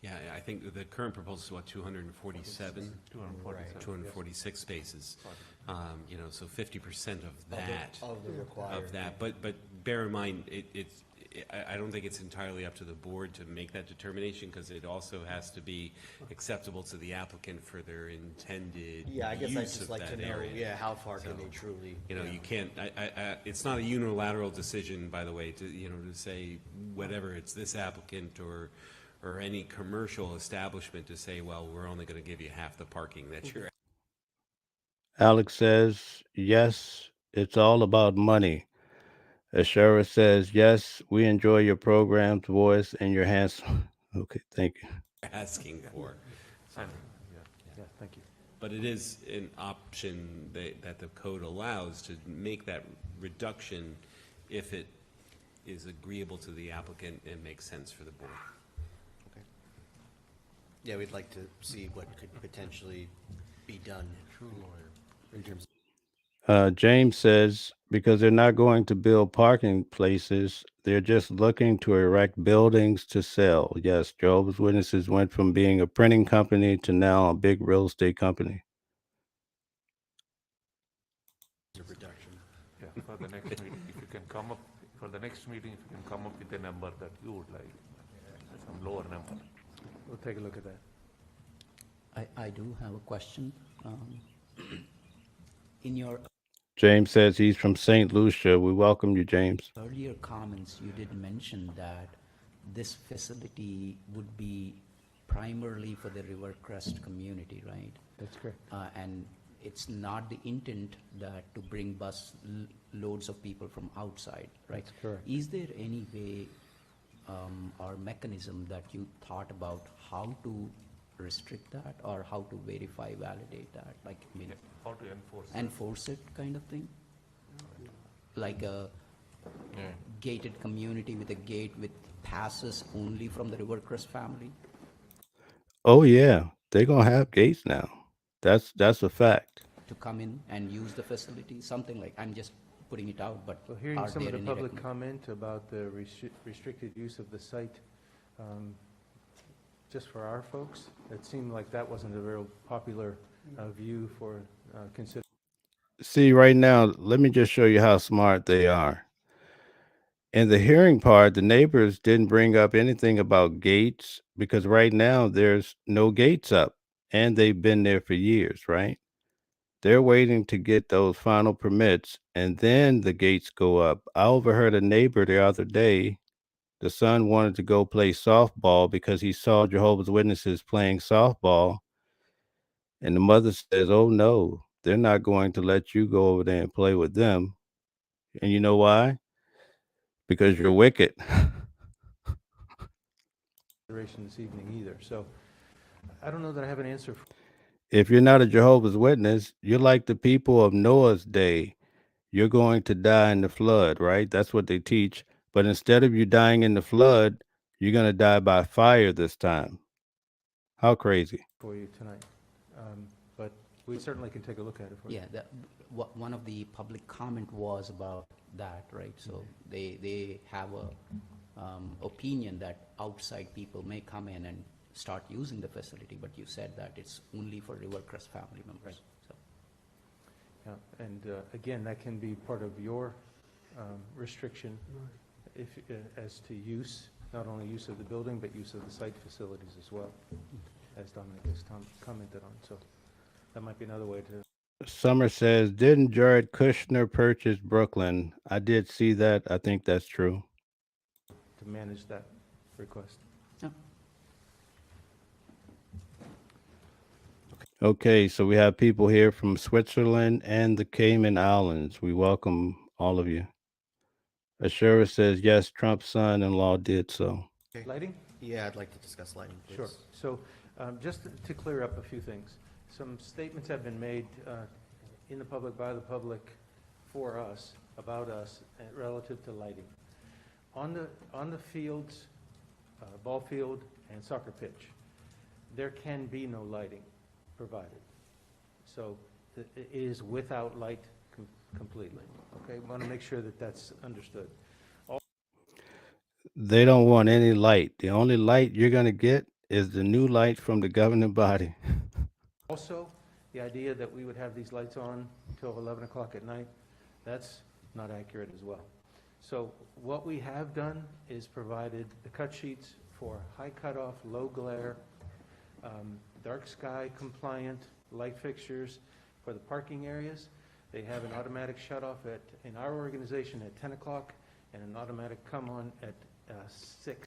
Yeah, I think the current proposal is what, 247? 246 spaces. So 50% of that. Of the required. Of that, but bear in mind, I don't think it's entirely up to the board to make that determination, because it also has to be acceptable to the applicant for their intended Yeah, I guess I'd use just of like to that know, area. how far can they truly. You can't, it's not a unilateral decision, by the way, to say whatever, it's this applicant or any commercial establishment to say, well, we're only going to give you half the parking that you're. Alex says, yes, it's all about money. Ashera says, yes, we enjoy your program's voice and your handsome. Okay, thank you. asking for. Yeah, thank you. But it is an option that the code allows to make that reduction if it is agreeable to the applicant and makes sense for the board. Okay. Yeah, we'd like to see what could potentially be done. In terms James says, because they're not going to build parking places, they're just looking to erect buildings to sell. Yes, Jehovah's Witnesses went from being a printing company to now a big real estate company. of reduction. Yeah, for the next meeting, if you can come up, for the next meeting, if you can come up with a number that you would like, some lower number. We'll take a look at that. I do have a question. In your James says he's from St. Lucia. We welcome you, James. earlier comments, you did mention that this facility would be primarily for the Rivercrest community, right? That's correct. And it's not the intent that to bring loads of people from outside, right? That's correct. Is there any way or mechanism that you thought about how to restrict that or how to verify, validate that? Like, I mean, How to enforce it. enforce it kind of thing? Like a gated community with a gate with passes only from the Rivercrest family? Oh yeah, they're gonna have gates now. That's a fact. To come in and use the facility, something like, I'm just putting it out, but So hearing are some of there the any public recommend- comment about the restricted use of the site, just for our folks, it seemed like that wasn't a real popular view for consider. See, right now, let me just show you how smart they are. In the hearing part, the neighbors didn't bring up anything about gates because right now there's no gates up and they've been there for years, right? They're waiting to get those final permits and then the gates go up. I overheard a neighbor the other day. The son wanted to go play softball because he saw Jehovah's Witnesses playing softball. And the mother says, oh no, they're not going to let you go over there and play with them. And you know why? Because you're wicked. Consideration this evening either. So I don't know that I have an answer. If you're not a Jehovah's Witness, you're like the people of Noah's day. you're going to die in the flood, right? That's what they teach. But instead of you dying in the flood, you're going to die by fire this time. How crazy. For you tonight. But we certainly can take a look at it for you. Yeah, one of the public comment was about that, right? So they have a opinion that outside people may come in and start using the facility, but you said that it's only for Rivercrest family members. So Yeah, and again, that can be part of your restriction if, as to use, not only use of the building, but use of the site facilities as well, as Dominic has commented on. So that might be another way to. Summer says, didn't Jared Kushner purchase Brooklyn? I did see that. I think that's true. To manage that request. yeah. Okay, so we have people here from Switzerland and the Cayman Islands. We welcome all of you. Ashura says, yes, Trump's son-in-law did so. Okay. Lighting? Yeah, I'd like to discuss lighting, please. Sure. So just to clear up a few things, some statements have been made in the public, by the public, for us, about us, relative to lighting. On the fields, ball field and soccer pitch, there can be no lighting provided. So it is without light completely. Okay, want to make sure that that's understood. They don't want any light. The only light you're going to get is the new light from the governing body. Also, the idea that we would have these lights on until 11 o'clock at night, that's not accurate as well. So what we have done is provided the cut sheets for high cutoff, low glare, dark sky compliant light fixtures for the parking areas. They have an automatic shut off in our organization at 10 o'clock and an automatic come on at 6.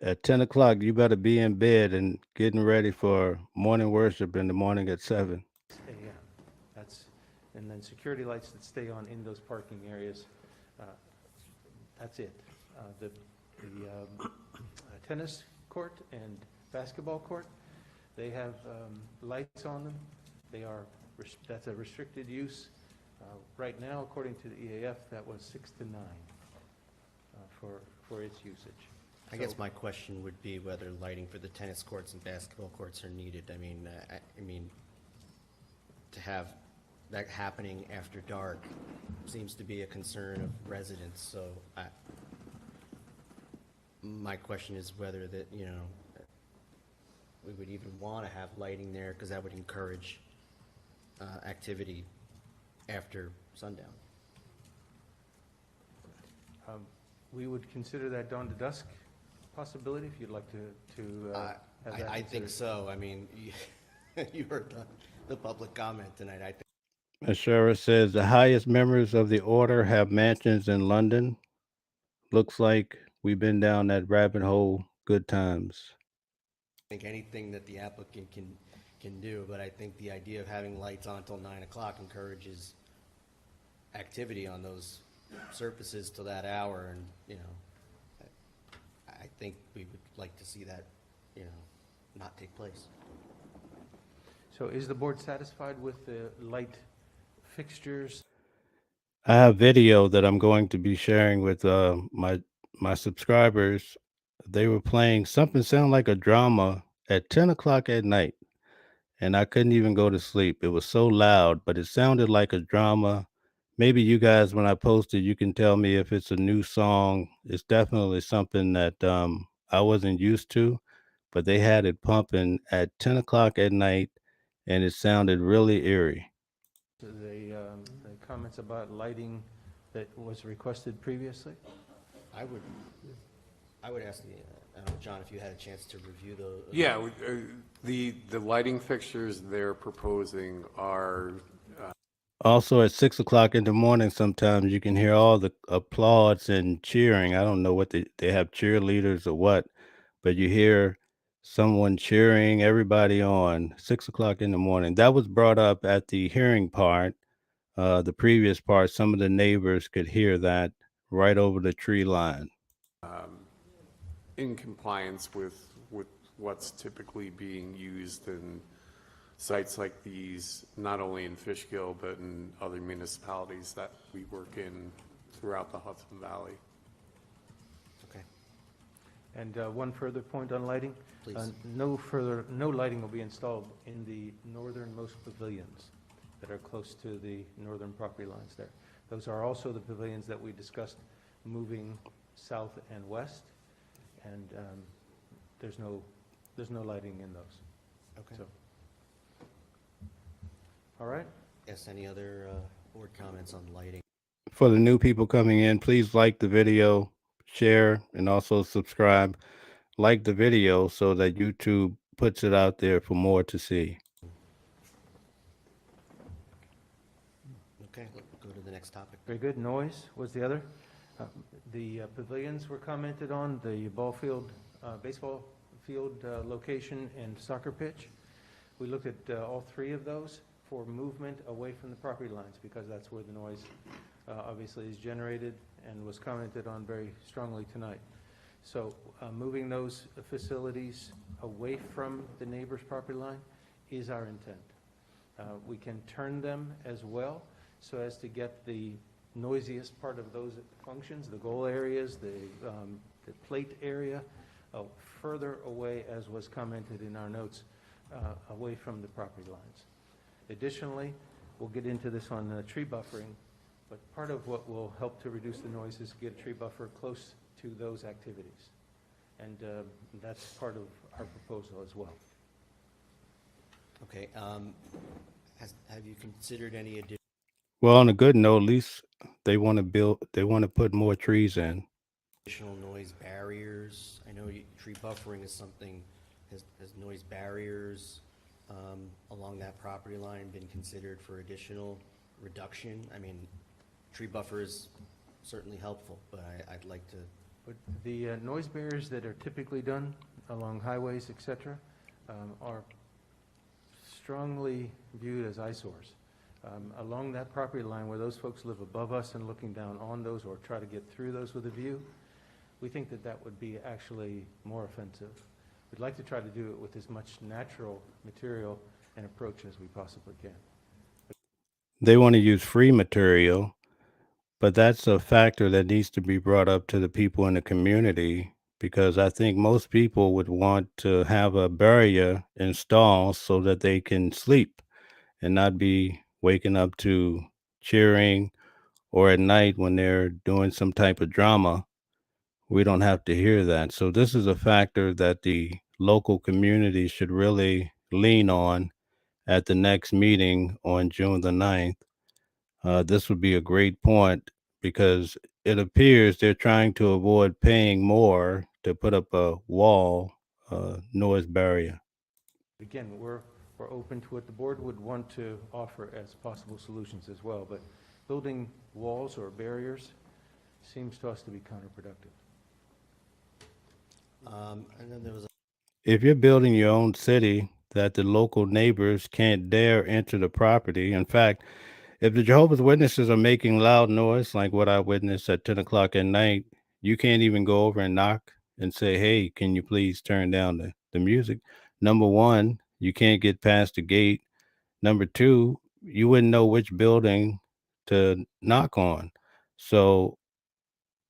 At 10 o'clock, you better be in bed and getting ready for morning worship in the morning at 7. a.m. And then security lights that stay on in those parking areas. That's it. The tennis court and basketball court, they have lights on them. That's a restricted use. Right now, according to the EAF, that was 6 to 9 for its usage. I guess my question would be whether lighting for the tennis courts and basketball courts are needed. I mean, to have that happening after dark seems to be a concern of residents. So my question is whether that, we would even want to have lighting there, because that would encourage activity after sundown. We would consider that dawn to dusk possibility, if you'd like to have that I think considered. so. I mean, you heard the public comment tonight. I think. Ashura says the highest members of the order have mansions in London. Looks like we've been down that rabbit hole. Good times. I think anything that the applicant can do, but I think the idea of having lights on until 9 o'clock encourages activity on those surfaces till that hour, and I think we would like to see that not take place. So is the board satisfied with the light fixtures? I have video that I'm going to be sharing with my subscribers. They were playing something sound like a drama at 10 o'clock at night, and I couldn't even go to sleep. It was so loud, but it sounded like a drama. Maybe you guys, when I post it, you can tell me if it's a new song. It's definitely something that I wasn't used to, but they had it pumping at 10 o'clock at night, and it sounded really eerie. The comments about lighting that was requested previously? I would ask I don't know, John, if you had a chance to review those. Yeah, the lighting fixtures they're proposing are Also, at 6 o'clock in the morning, sometimes you can hear all the applause and cheering. I don't know what they have cheerleaders or what, but you hear someone cheering everybody on 6 o'clock in the morning. That was brought up at the hearing part. The previous part, some of the neighbors could hear that right over the tree line. in compliance with what's typically being used in sites like these, not only in Fishkill, but in other municipalities that we work in throughout the Hudson Valley. Okay, And one further point on lighting. please. No lighting will be installed in the northernmost pavilions that are close to the northern property lines there. Those are also the pavilions that we discussed moving south and west, and there's no lighting in those. Okay. So, all right? Yes, any other board comments on lighting? For the new people coming in, please like the video, share, and also subscribe. Like the video so that YouTube puts it out there for more to see. Okay, go to the next topic. Very good. Noise was the other. The pavilions were commented on, the ball field, baseball field location and soccer pitch. We looked at all three of those for movement away from the property lines because that's where the noise obviously is generated and was commented on very strongly tonight. So moving those facilities away from the neighbor's property line is our intent. We can turn them as well so as to get the noisiest part of those functions, the goal areas, the plate area, further away, as was commented in our notes, away from the property lines. Additionally, we'll get into this on tree buffering, but part of what will help to reduce the noise is get a tree buffer close to those activities. And that's part of our proposal as well. Okay, have you considered any additional Well, on a good note, at least they want to put more trees in. noise barriers? I know tree buffering is something, has noise barriers along that property line been considered for additional reduction? I mean, tree buffer is certainly helpful, but I'd like to. But the noise barriers that are typically done along highways, et cetera, are strongly viewed as eyesores. Along that property line where those folks live above us and looking down on those or try to get through those with a view, we think that that would be actually more offensive. We'd like to try to do it with as much natural material and approach as we possibly can. They want to use free material, but that's a factor that needs to be brought up to the people in the community because I think most people would want to have a barrier installed so that they can sleep and not be waking up to cheering, or at night when they're doing some type of drama. We don't have to hear that. So this is a factor that the local community should really lean on at the next meeting on June the 9th. This would be a great point because it appears they're trying to avoid paying more to put up a wall, noise barrier. Again, we're open to what the board would want to offer as possible solutions as well, but building walls or barriers seems to us to be counterproductive. And then there was If you're building your own city that the local neighbors can't dare enter the property, in fact, if the Jehovah's Witnesses are making loud noise, like what I witnessed at 10 o'clock at night, you can't even go over and knock and say, hey, can you please turn down the music? Number one, you can't get past the gate. Number two, you wouldn't know which building to knock on. So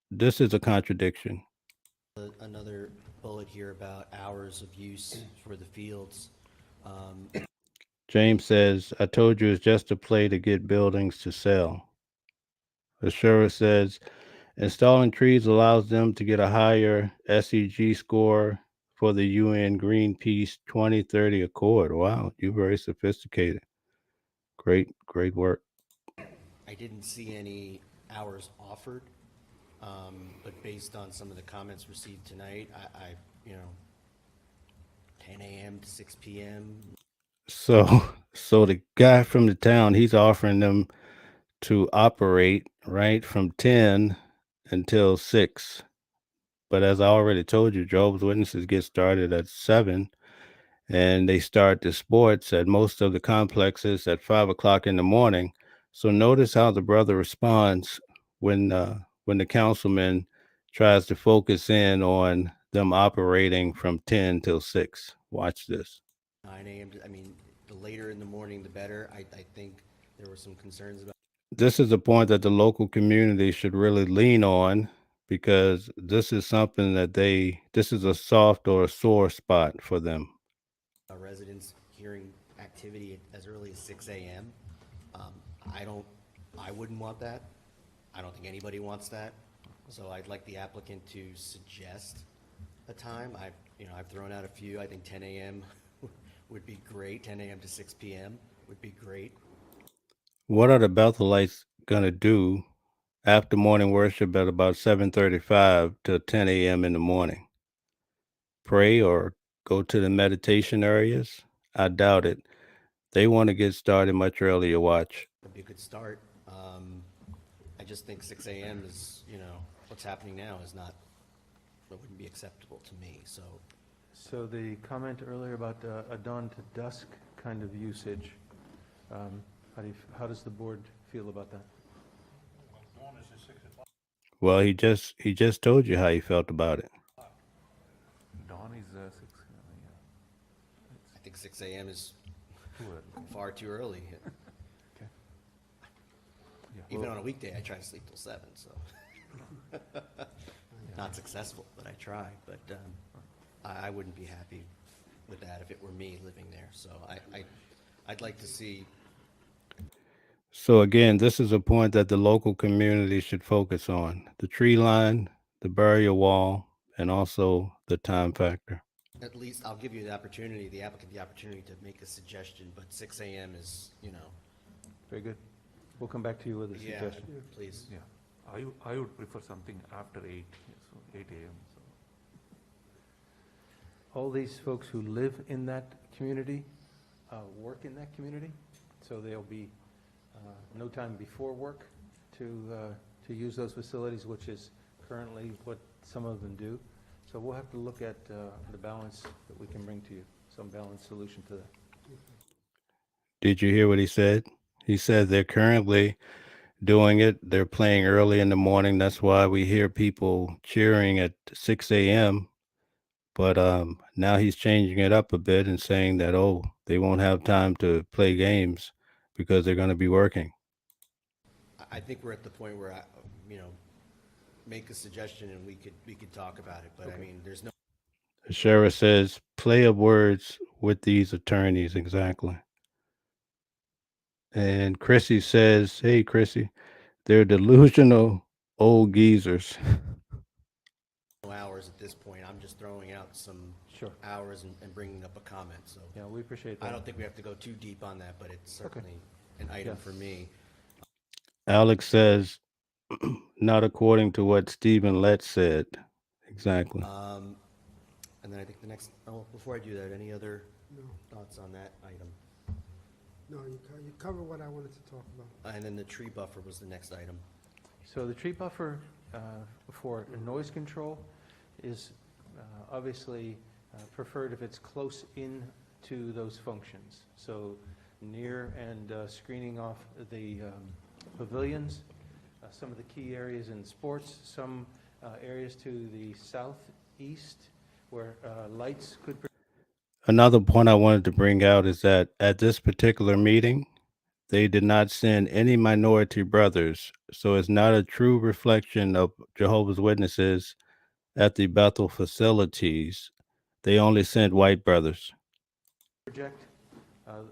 this is a contradiction. another bullet here about hours of use for the fields. James says, I told you it's just a play to get buildings to sell. Ashura says, installing trees allows them to get a higher SEG score for the UN Greenpeace 2030 Accord. Wow, you're very sophisticated. Great work. I didn't see any hours offered, but based on some of the comments received tonight, I 10 a.m. to 6 p.m. So the guy from the town, he's offering them to operate right from 10 until 6. But as I already told you, Jehovah's Witnesses get started at 7, and they start the sports at most of the complexes at 5 o'clock in the morning. So notice how the brother responds when the councilman tries to focus in on them operating from 10 till 6. Watch this. 9 a.m. I mean, the later in the morning, the better. I think there were some concerns about This is a point that the local community should really lean on because this is something that this is a soft or a sore spot for them. residents hearing activity as early as 6 a.m. Um, I don't, I wouldn't want that. I don't think anybody wants that. So I'd like the applicant to suggest a time. I've thrown out a few. I think 10 a.m. would be great. 10 a.m. to 6 p.m. would be great. What are the Bethelites going to do after morning worship at about 7:35 to 10 a.m. in the morning? Pray or go to the meditation areas? I doubt it. They want to get started much earlier, watch. Would be a good start. I just think 6 a.m. is, what's happening now is not, it wouldn't be acceptable to me. So the comment earlier about a dawn to dusk kind of usage, how does the board feel about that? Well, he just told you how he felt about it. Dawn is 6, I think 6 a.m. is too early. far too early. Okay. Yeah. Even on a weekday, I try to sleep till 7, so. Not successful, but I try. But I wouldn't be happy with that if it were me living there. So I'd like to see, So again, this is a point that the local community should focus on: the tree line, the barrier wall, and also the time factor. at least, I'll give you the opportunity, the applicant, the opportunity to make a suggestion, but 6 a.m. is, Very good. We'll come back to you with a yeah, suggestion. please. Yeah, I would prefer something after 8, so 8 a.m. So. All these folks who live in that community work in that community, so there'll be no time before work to use those facilities, which is currently what some of them do. So we'll have to look at the balance that we can bring to you, some balanced solution to that. Did you hear what he said? He said they're currently doing it. They're playing early in the morning. That's why we hear people cheering at 6 a.m. But now he's changing it up a bit and saying that, oh, they won't have time to play games because they're going to be working. I think we're at the point where make a suggestion and we could talk about it, but I mean, there's no. The sheriff says, play of words with these attorneys, exactly. And Chrissy says, hey, Chrissy, they're delusional old geezers. Hours at this point. I'm just throwing out some Sure. hours and bringing up a comment. So Yeah, we appreciate that. I don't think we have to go too deep on that, but it's certainly an item Yeah. for me. Alex says, not according to what Stephen Letts said. Exactly. And then I think the next, before I do that, any other thoughts on that item? No, you covered what I wanted to talk about. And then the tree buffer was the next item. So the tree buffer for noise control is obviously preferred if it's close in to those functions. So near and screening off the pavilions, some of the key areas in sports, some areas to the southeast where lights could. Another point I wanted to bring out is that at this particular meeting, they did not send any minority brothers. So it's not a true reflection of Jehovah's Witnesses at the Bethel facilities. They only sent white brothers. Project,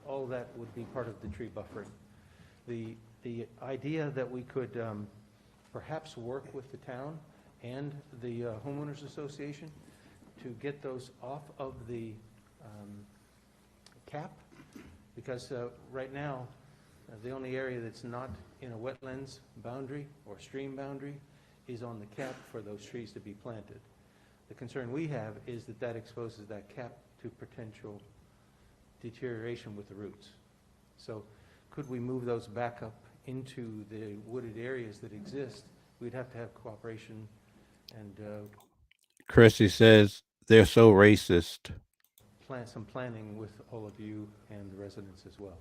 all that would be part of the tree buffering. The idea that we could perhaps work with the town and the homeowners association to get those off of the cap, because right now the only area that's not in a wetlands boundary or stream boundary is on the cap for those trees to be planted. The concern we have is that that exposes that cap to potential deterioration with the roots. So could we move those back up into the wooded areas that exist? We'd have to have cooperation and Chrissy says they're so racist. plan some planning with all of you and the residents as well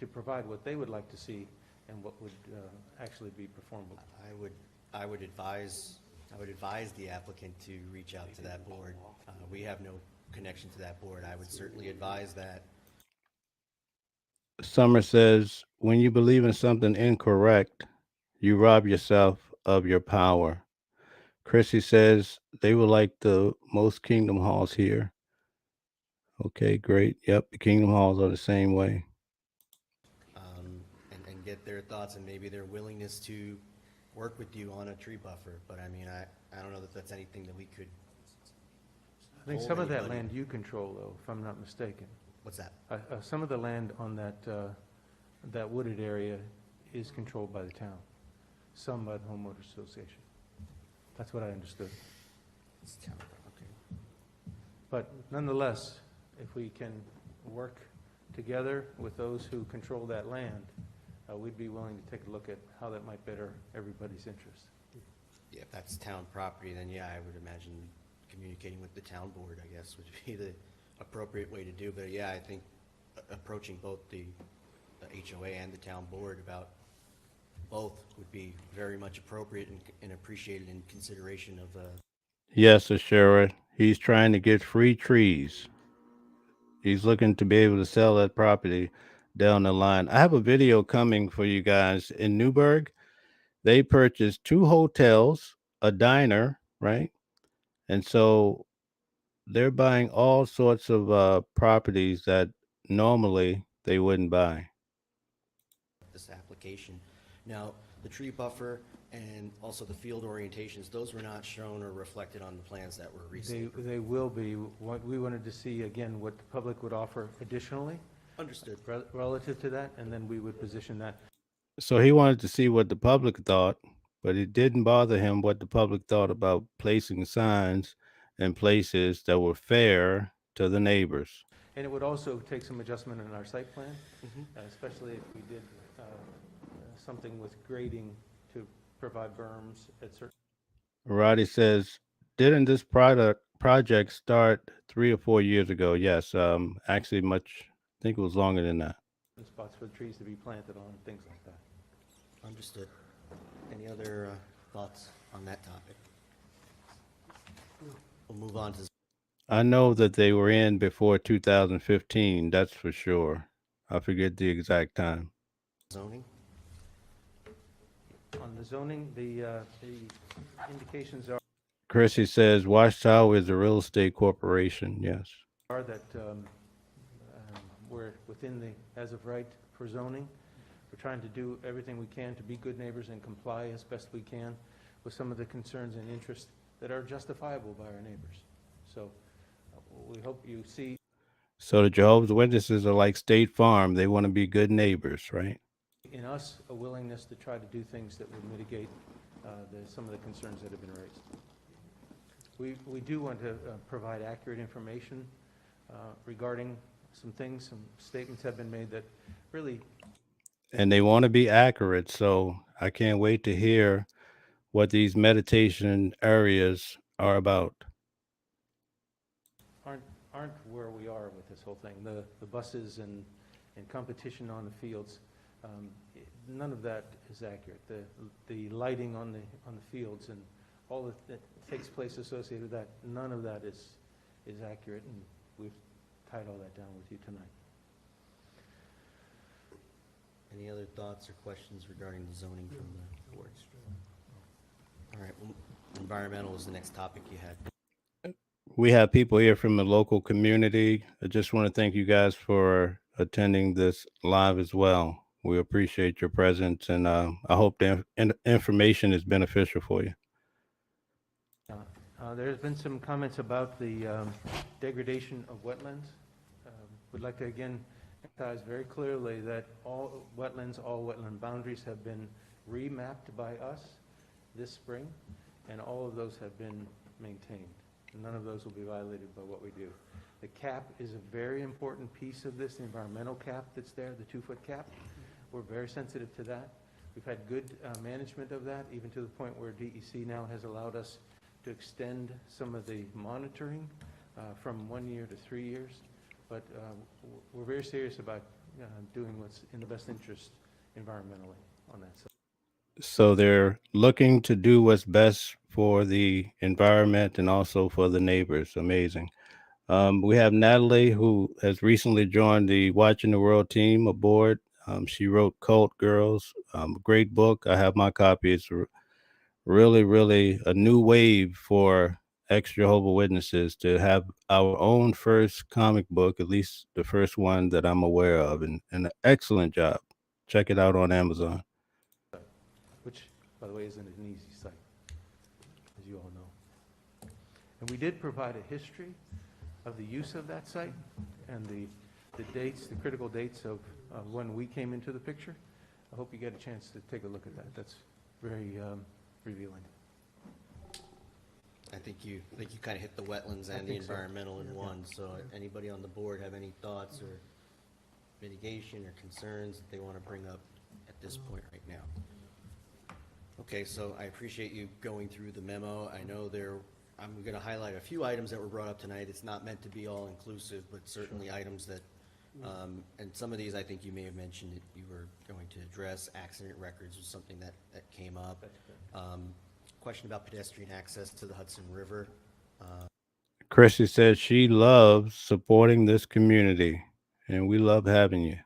to provide what they would like to see and what would actually be performable. I would advise the applicant to reach out to that board. We have no connection to that board. I would certainly advise that Summer says, when you believe in something incorrect, you rob yourself of your power. Chrissy says they would like the most Kingdom Halls here. Okay, great. Yep, the Kingdom Halls are the same way. And get their thoughts and maybe their willingness to work with you on a tree buffer. But I mean, I don't know that that's anything that we could. I think hold some of that anybody. land you control, though, if I'm not mistaken. What's that? Some of the land on that wooded area is controlled by the town, some by the homeowners association. That's what I understood. It's town, okay. But nonetheless, if we can work together with those who control that land, we'd be willing to take a look at how that might better everybody's interest. Yeah, if that's town property, then yeah, I would imagine communicating with the town board, I guess, would be the appropriate way to do. But yeah, I think approaching both the HOA and the town board about both would be very much appropriate and appreciated in consideration of Yes, Ashera, he's trying to get free trees. He's looking to be able to sell that property down the line. I have a video coming for you guys in Newburgh. They purchased 2 hotels, a diner, right? And so they're buying all sorts of properties that normally they wouldn't buy. this application. Now, the tree buffer and also the field orientations, those were not shown or reflected on the plans that were recently. They will be. What we wanted to see, again, what the public would offer additionally Understood. relative to that, and then we would position that. So he wanted to see what the public thought, but it didn't bother him what the public thought about placing signs in places that were fair to the neighbors. And it would also take some adjustment in our site plan, especially if we did something with grading to provide berms at certain Roddy says, didn't this project start 3 or 4 years ago? Yes, actually much, I think it was longer than that. spots for the trees to be planted on, things like that. Understood. Any other thoughts on that topic? We'll move on to I know that they were in before 2015, that's for sure. I forget the exact time. zoning. On the zoning, the indications are Chrissy says Watchtower is a real estate corporation. Yes. that we're within the, as of right, for zoning. We're trying to do everything we can to be good neighbors and comply as best we can with some of the concerns and interests that are justifiable by our neighbors. So we hope you see. So the Jehovah's Witnesses are like State Farm. They want to be good neighbors, right? In us, a willingness to try to do things that would mitigate some of the concerns that have been raised. We do want to provide accurate information regarding some things. Some statements have been made that really. And they want to be accurate. So I can't wait to hear what these meditation areas are about. Aren't where we are with this whole thing. The buses and competition on the fields. None of that is accurate. The lighting on the fields and all that takes place associated with that, none of that is accurate, and we've tied all that down with you tonight. Any other thoughts or questions regarding the zoning from the board? All right, well, environmental is the next topic you had. We have people here from the local community. I just want to thank you guys for attending this live as well. We appreciate your presence, and I hope the information is beneficial for you. There's been some comments about the degradation of wetlands. Would like to again emphasize very clearly that all wetland boundaries have been remapped by us this spring, and all of those have been maintained. None of those will be violated by what we do. The cap is a very important piece of this, the environmental cap that's there, the 2-foot cap. We're very sensitive to that. We've had good management of that, even to the point where DEC now has allowed us to extend some of the monitoring from 1 year to 3 years. But we're very serious about doing what's in the best interest environmentally on that side. So they're looking to do what's best for the environment and also for the neighbors. Amazing. We have Natalie, who has recently joined the Watching the World team aboard. She wrote Cult Girls, a great book. I have my copy. It's really, really a new wave for ex Jehovah Witnesses to have our own first comic book, at least the first one that I'm aware of, and an excellent job. Check it out on Amazon. which, by the way, isn't an easy site, as you all know. And we did provide a history of the use of that site and the dates, the critical dates of when we came into the picture. I hope you get a chance to take a look at that. That's very revealing. I think you kind of hit the wetlands and the think so. environmental in one, so anybody on the board have any thoughts or mitigation or concerns that they want to bring up at this point right now? Okay, so I appreciate you going through the memo. I know I'm going to highlight a few items that were brought up tonight. It's not meant to be all inclusive, but certainly items that, and some of these I think you may have mentioned that you were going to address. Accident records was something that came up. Question about pedestrian access to the Hudson River. Chrissy says she loves supporting this community, and we love having you.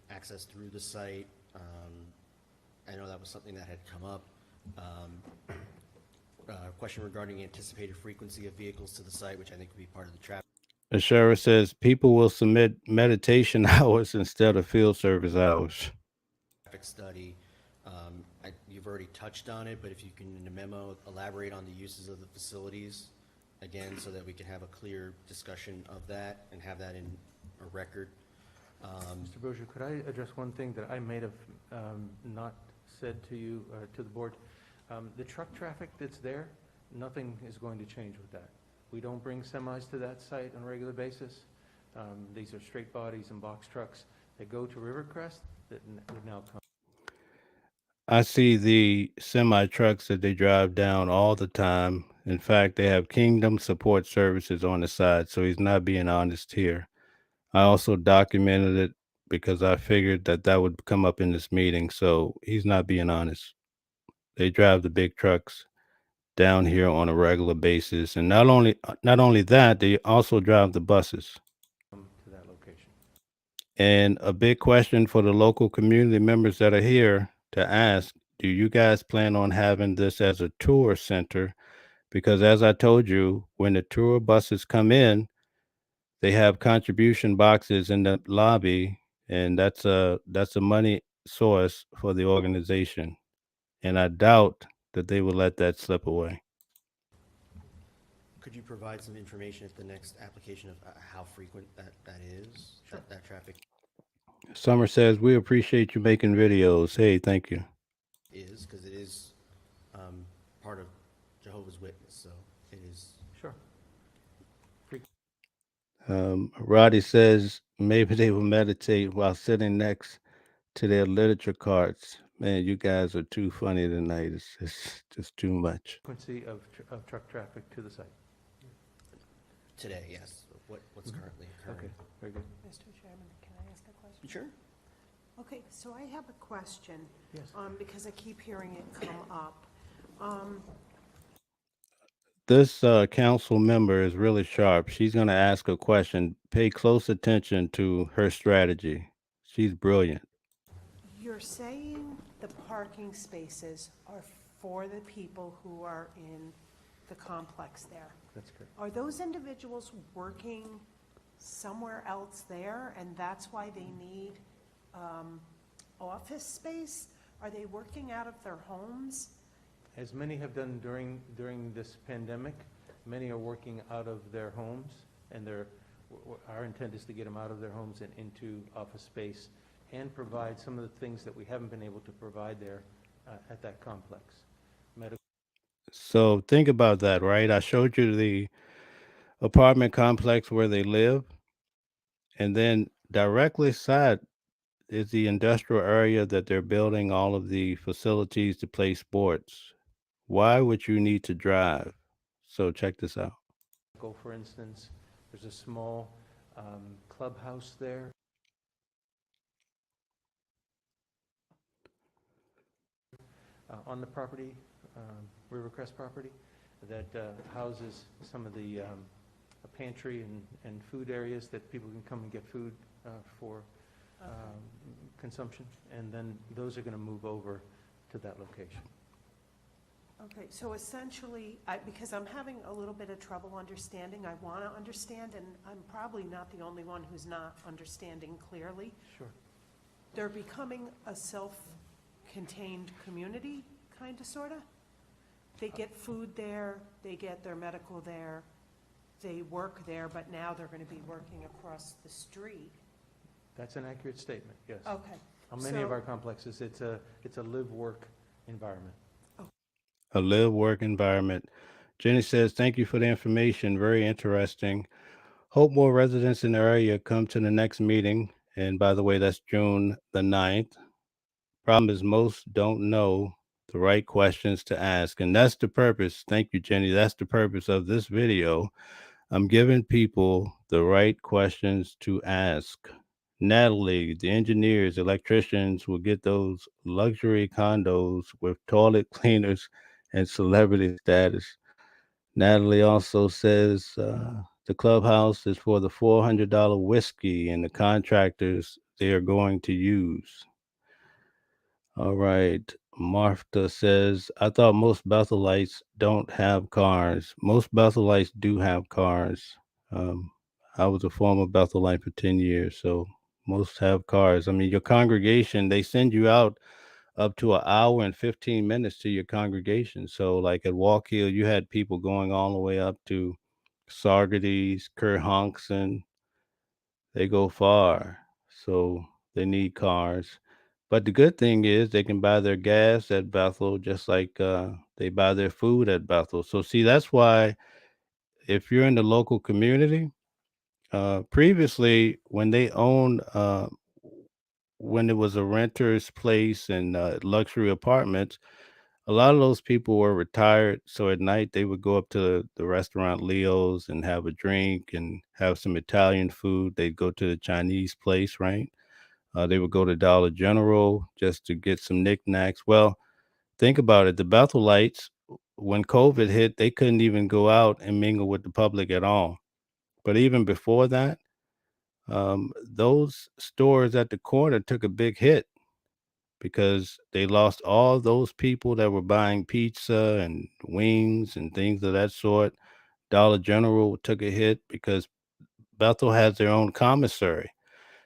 Access through the site. I know that was something that had come up. Question regarding anticipated frequency of vehicles to the site, which I think would be part of the traffic The sheriff says people will submit meditation hours instead of field service hours. study. You've already touched on it, but if you can, in the memo, elaborate on the uses of the facilities, again, so that we can have a clear discussion of that and have that in a record. Mr. Brozier, could I address one thing that I may have not said to you, to the board? The truck traffic that's there, nothing is going to change with that. We don't bring semis to that site on a regular basis. These are straight bodies and box trucks that go to Rivercrest that would now come. I see the semi trucks that they drive down all the time. In fact, they have Kingdom Support Services on the side, so he's not being honest here. I also documented it because I figured that that would come up in this meeting, so he's not being honest. They drive the big trucks down here on a regular basis, and not only that, they also drive the buses. To that location. And a big question for the local community members that are here to ask, do you guys plan on having this as a tour center? Because as I told you, when the tour buses come in, they have contribution boxes in the lobby, and that's a money source for the organization. And I doubt that they will let that slip away. Could you provide some information at the next application of how frequent that is, that traffic Summer says, we appreciate you making videos. Hey, thank you. is? Because it is part of Jehovah's Witness, so it is. Sure. Roddy says maybe they will meditate while sitting next to their literature carts. Man, you guys are too funny tonight. It's just too much. Frequency of truck traffic to the site. Today, yes, what's currently occurring. Okay, very good. Mr. Chairman, can I ask a question? Sure. Okay, so I have a question. Yes. Because I keep hearing it come up. This council member is really sharp. She's going to ask a question. Pay close attention to her strategy. She's brilliant. You're saying the parking spaces are for the people who are in the complex there. That's correct. Are those individuals working somewhere else there, and that's why they need office space? Are they working out of their homes? As many have done during this pandemic, many are working out of their homes, and our intent is to get them out of their homes and into office space and provide some of the things that we haven't been able to provide there at that complex. So think about that, right? I showed you the apartment complex where they live, and then directly side is the industrial area that they're building all of the facilities to play sports. Why would you need to drive? So check this out. For instance, there's a small clubhouse there. On the property, Rivercrest property, that houses some of the a pantry and food areas that people can come and get food for consumption, and then those are going to move over to that location. Okay, so essentially, because I'm having a little bit of trouble understanding, I want to understand, and I'm probably not the only one who's not understanding clearly. Sure. They're becoming a self-contained community, kind of, sort of? They get food there, they get their medical there, they work there, but now they're going to be working across the street. That's an accurate statement, yes. Okay. On many of So- our complexes, it's a live-work environment. A live work environment. Jenny says, thank you for the information. Very interesting. Hope more residents in the area come to the next meeting. And by the way, that's June the 9th. Problem is, most don't know the right questions to ask. And that's the purpose. Thank you, Jenny. That's the purpose of this video. I'm giving people the right questions to ask. Natalie, the engineers, electricians will get those luxury condos with toilet cleaners and celebrity status. Natalie also says the clubhouse is for the $400 whiskey and the contractors they are going to use. All right. Martha says, I thought most Bethelites don't have cars. Most Bethelites do have cars. Um, I was a former Bethelite for 10 years, so most have cars. I mean, your congregation, they send you out up to an hour and 15 minutes to your congregation. So, like at Walk Hill, you had people going all the way up to Saugerties, Kerhonkson. They go far, so they need cars. But the good thing is they can buy their gas at Bethel just like they buy their food at Bethel. So, see, that's why if you're in the local community, previously when they owned, when it was a renter's place and luxury apartments, a lot of those people were retired. So at night they would go up to the restaurant Leo's and have a drink and have some Italian food. They'd go to the Chinese place, right? They would go to Dollar General just to get some knickknacks. Well, think about it. The Bethelites, when COVID hit, they couldn't even go out and mingle with the public at all. But even before that, those stores at the corner took a big hit because they lost all those people that were buying pizza and wings and things of that sort. Dollar General took a hit because Bethel has their own commissary.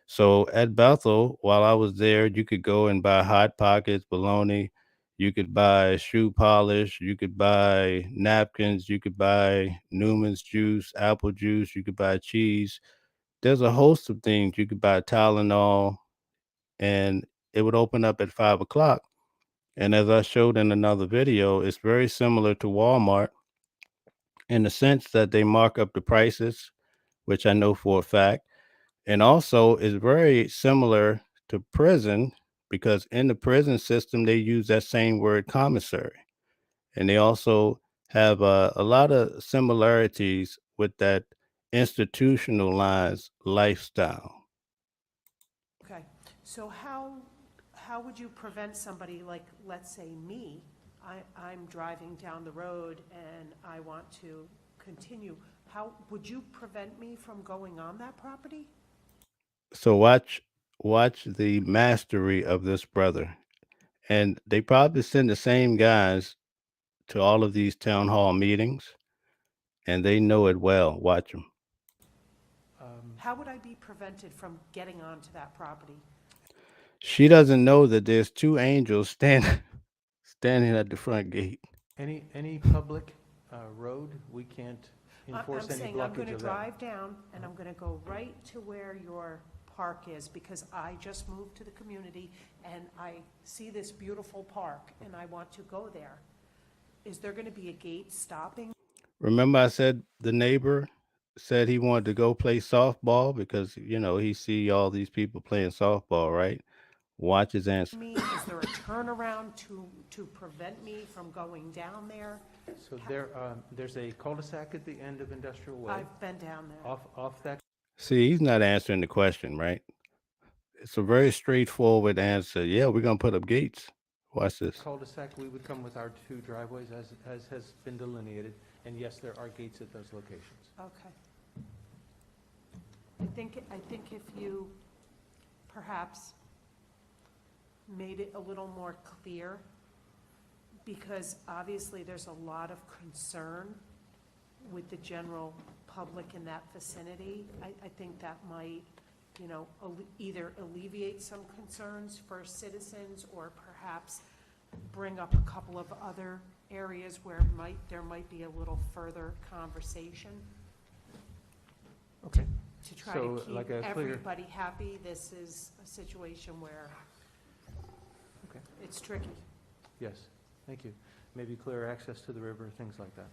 So at Bethel, while I was there, you could go and buy Hot Pockets, bologna. You could buy shoe polish. You could buy napkins. You could buy Newman's juice, apple juice. You could buy cheese. There's a host of things. You could buy Tylenol, and it would open up at 5 o'clock. And as I showed in another video, it's very similar to Walmart in the sense that they mark up the prices, which I know for a fact. And also is very similar to prison because in the prison system, they use that same word commissary. And they also have a lot of similarities with that institutionalized lifestyle. Okay, so how would you prevent somebody like, let's say me, I'm driving down the road and I want to continue, how would you prevent me from going on that property? So watch the mastery of this brother. And they probably send the same guys to all of these town hall meetings, and they know it well. Watch them. How would I be prevented from getting onto that property? She doesn't know that there's two angels standing at the front gate. Any public road, we can't enforce I'm any saying I'm blockage going to of that. drive down and I'm going to go right to where your park is because I just moved to the community and I see this beautiful park and I want to go there. Is there going to be a gate stopping? Remember I said the neighbor said he wanted to go play softball because, he see all these people playing softball, right? Watch his answer. Is there a turnaround to prevent me from going down there? So there's a cul-de-sac at the end of Industrial Way. I've been down there. Off that See, he's not answering the question, right? It's a very straightforward answer. Yeah, we're going to put up gates. Watch this. cul-de-sac, we would come with our two driveways as has been delineated. And yes, there are gates at those locations. Okay. I think if you perhaps made it a little more clear, because obviously there's a lot of concern with the general public in that vicinity. I think that might, you know, either alleviate some concerns for citizens or perhaps bring up a couple of other areas where there might be a little further conversation. Okay. To try So, to keep like a clear- everybody happy. This is a situation where Okay. it's tricky. Yes, thank you. Maybe clear access to the river, things like that.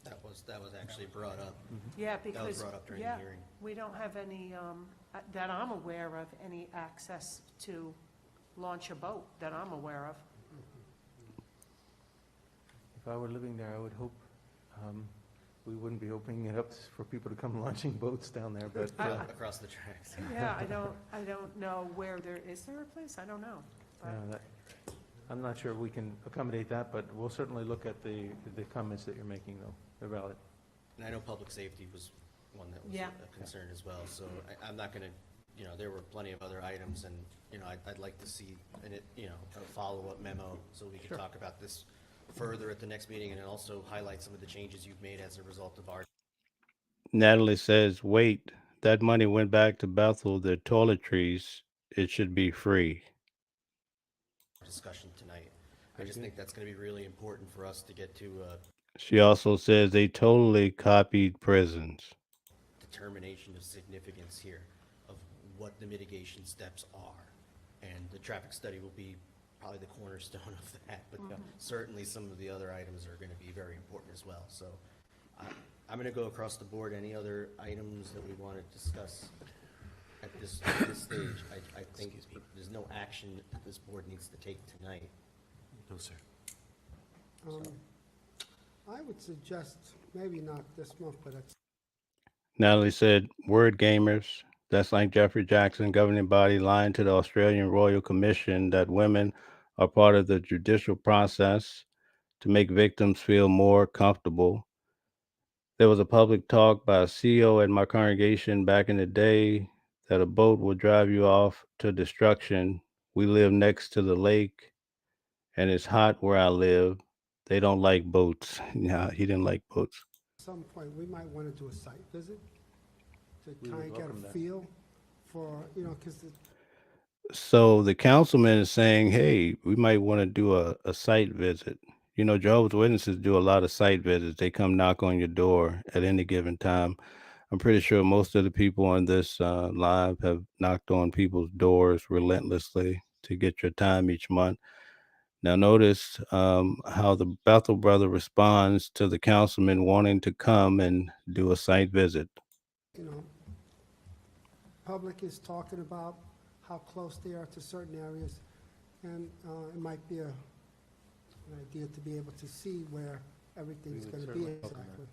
That was actually brought up. Yeah, That was because, brought up during the yeah, hearing. we don't have any, that I'm aware of, any access to launch a boat that I'm aware of. If I were living there, I would hope we wouldn't be opening it up for people to come launching boats down there, but, Across the tracks. Yeah, I don't know where is there a place? I don't know. But- yeah, I'm not sure we can accommodate that, but we'll certainly look at the comments that you're making, though. They're valid. And I know public safety was one that was Yeah. a concern as well, so I'm not gonna, you know, there were plenty of other items, and, you know, I'd like to see, a follow-up memo, so we can Sure. talk about this further at the next meeting, and then also highlight some of the changes you've made as a result of our Natalie says, wait, that money went back to Bethel, the toiletries. It should be free. discussion tonight. I just think that's gonna be really important for us to get to a She also says they totally copied prisons. determination of significance here of what the mitigation steps are. And the traffic study will be probably the cornerstone of that, but certainly some of the other items are gonna be very important as well. So I'm gonna go across the board. Any other items that we want to discuss at this stage? I think there's no action that this board needs to take tonight. No, sir. I would suggest, maybe not this month, but it's Natalie said, word gamers. That's like Jeffrey Jackson, governing body, lying to the Australian Royal Commission that women are part of the judicial process to make victims feel more comfortable. There was a public talk by a CEO at my congregation back in the day that a boat will drive you off to destruction. We live next to the lake and it's hot where I live. They don't like boats. Yeah, he didn't like boats. at some point, we might want to do a site visit to We kind would of get welcome a that. feel for, you know, because So the councilman is saying, hey, we might want to do a site visit. You know, Jehovah's Witnesses do a lot of site visits. They come knock on your door at any given time. I'm pretty sure most of the people on this live have knocked on people's doors relentlessly to get your time each month. Now, notice how the Bethel brother responds to the councilman wanting to come and do a site visit. you know, public is talking about how close they are to certain areas, and it might be an idea to be able to see where everything's would going to be certainly welcome exactly.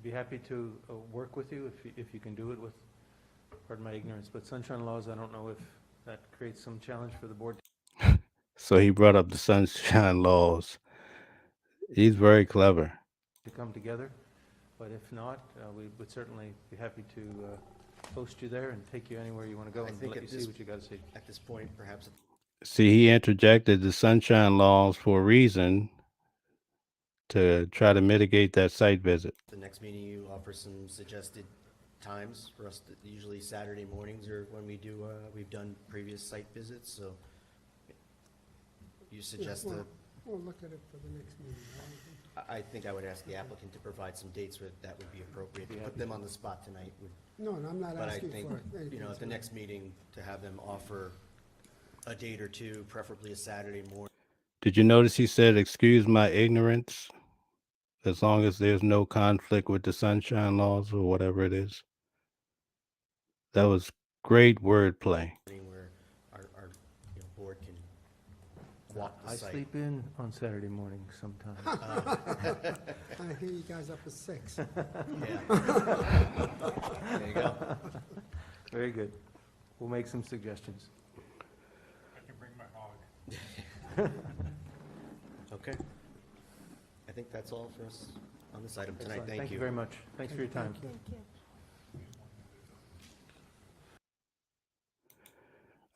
Be happy to work with you if you can do it with, pardon my ignorance, but sunshine laws, I don't know if that creates some challenge for the board So he brought up the sunshine laws. He's very clever. to come together. But if not, we would certainly be happy to host you there and take you anywhere you want to go I and think let you at see this- what you got to see. At this point, perhaps at See, he interjected the sunshine laws for a reason to try to mitigate that site visit. the next meeting, you offer some suggested times for us, usually Saturday mornings or when we do, we've done previous site visits, so you suggest well, We'll look at it for the next meeting. I think I would ask the applicant to provide some dates where that would be appropriate. To put them on the spot tonight would, No, I'm not but I asking think, for anything. you know, at the next meeting, to have them offer a date or two, preferably a Saturday morning. Did you notice he said, excuse my ignorance, as long as there's no conflict with the sunshine laws or whatever it is? That was great wordplay. Where our board can walk the I site. sleep in on Saturday mornings sometimes. I hear you guys up at 6. Yeah. There you go. Very good. We'll make some suggestions. Okay. I think that's all for us on this item tonight. Excellent. Thank you. Thank you very much. Thanks for your time. Thank you. Thank you.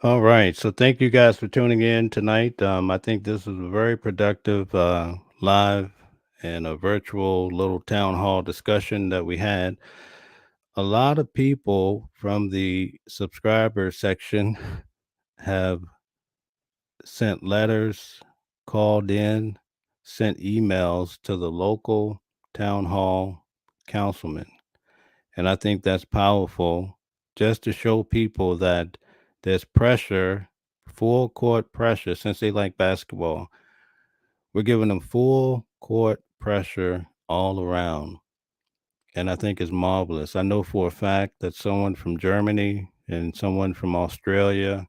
All right. So thank you guys for tuning in tonight. I think this was a very productive live and a virtual little town hall discussion that we had. A lot of people from the subscriber section have sent letters, called in, sent emails to the local town hall councilman. And I think that's powerful just to show people that there's pressure, full court pressure, since they like basketball. We're giving them full court pressure all around. And I think it's marvelous. I know for a fact that someone from Germany and someone from Australia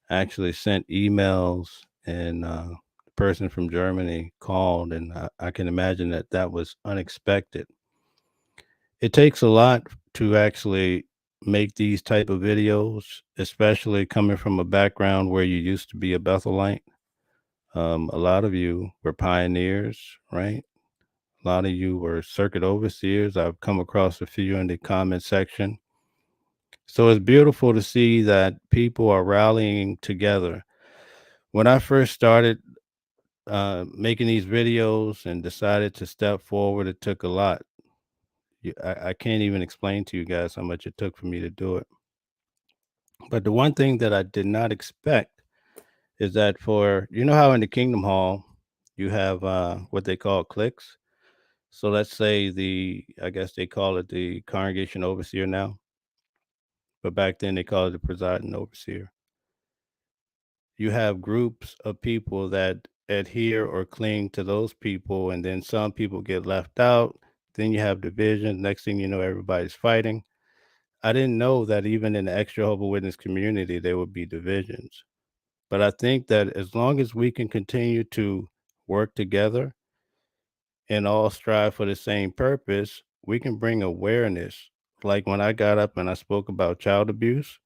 actually sent emails, and the person from Germany called, and I can imagine that that was unexpected. It takes a lot to actually make these type of videos, especially coming from a background where you used to be a Bethelite. A lot of you were pioneers, right? A lot of you were circuit overseers. I've come across a few in the comment section. So it's beautiful to see that people are rallying together. When I first started making these videos and decided to step forward, it took a lot. I can't even explain to you guys how much it took for me to do it. But the one thing that I did not expect is that for, you know how in the Kingdom Hall you have what they call cliques. So let's say I guess they call it the congregation overseer now, but back then they called it the presiding overseer. You have groups of people that adhere or cling to those people, and then some people get left out. Then you have division. Next thing you know, everybody's fighting. I didn't know that even in the ex Jehovah Witness community, there would be divisions. But I think that as long as we can continue to work together and all strive for the same purpose, we can bring awareness. Like when I got up and I spoke about child abuse,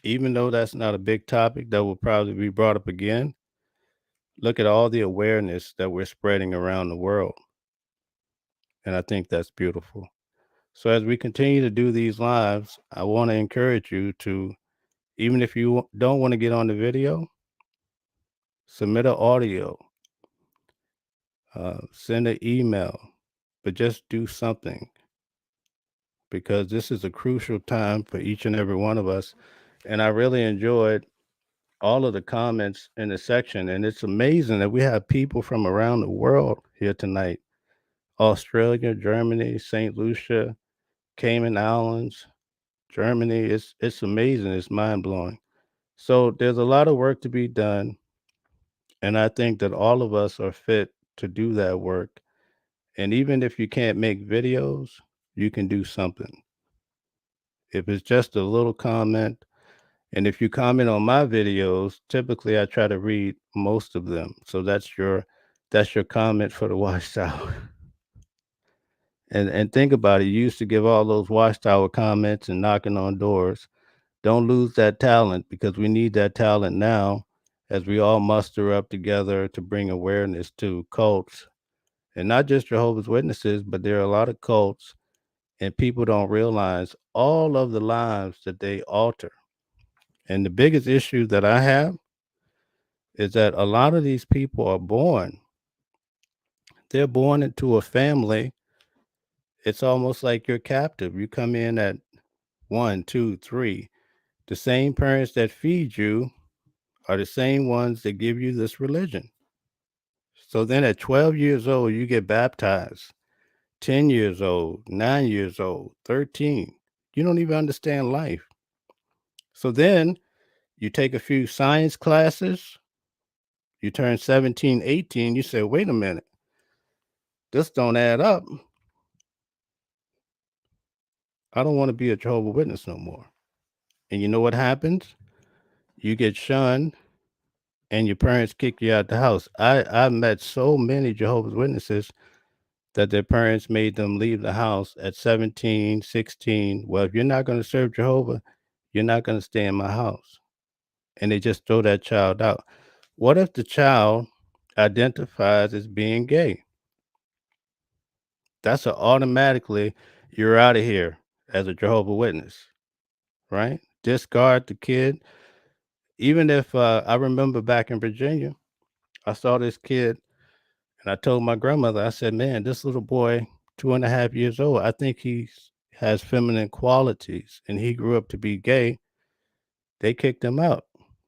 even though that's not a big topic that will probably be brought up again, look at all the awareness that we're spreading around the world. And I think that's beautiful. So as we continue to do these lives, I want to encourage you to, even if you don't want to get on the video, submit an audio, send an email, but just do something, because this is a crucial time for each and every one of us. And I really enjoyed all of the comments in the section. And it's amazing that we have people from around the world here tonight: Australia, Germany, St. Lucia, Cayman Islands, Germany. It's amazing. It's mind blowing. So there's a lot of work to be done. And I think that all of us are fit to do that work. And even if you can't make videos, you can do something. If it's just a little comment, and if you comment on my videos, typically I try to read most of them. So that's your comment for the watchtower. And think about it. You used to give all those watchtower comments and knocking on doors. Don't lose that talent, because we need that talent now as we all muster up together to bring awareness to cults, and not just Jehovah's Witnesses, but there are a lot of cults, and people don't realize all of the lives that they alter. And the biggest issue that I have is that a lot of these people they're born into a family. It's almost like you're captive. You come in at one, two, three. The same parents that feed you are the same ones that give you this religion. So then at 12 years old, you get baptized. 10 years old, 9 years old, 13. You don't even understand life. So then you take a few science classes, you turn 17, 18, you say, wait a minute, this don't add up. I don't want to be a Jehovah Witness no more. And you know what happens? You get shunned and your parents kick you out the house. I've met so many Jehovah's Witnesses that their parents made them leave the house at 17, 16. Well, if you're not going to serve Jehovah, you're not going to stay in my house. And they just throw that child out. What if the child identifies as being gay? That's automatically, you're out of here as a Jehovah Witness, right? Discard the kid. Even if I remember back in Virginia, I saw this kid and I told my grandmother, I said, man, this little boy, 2.5 years old, I think he has feminine qualities and he grew up to be gay. They kicked him out.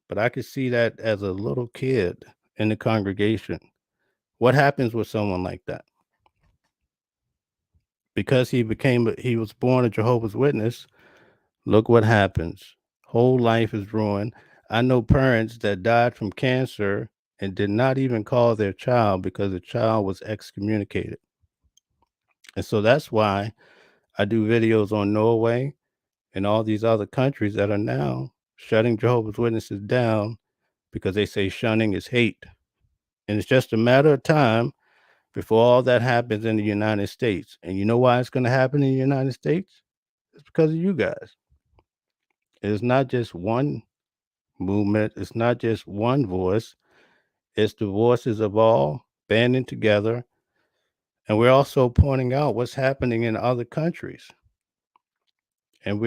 But I could see that as a little kid in the congregation. What happens with someone like that? Because he was born a Jehovah's Witness, look what happens. Whole life is ruined. I know parents that died from cancer and did not even call their child because the child was excommunicated. And so that's why I do videos on Norway and all these other countries that are now shutting Jehovah's Witnesses down because they say shunning is hate. And it's just a matter of time before all that happens in the United States. And you know why it's going to happen in the United States? It's because of you guys. It's not just one movement, it's not just one voice, it's the voices of all banding together. And we're also pointing out what's happening in other countries. And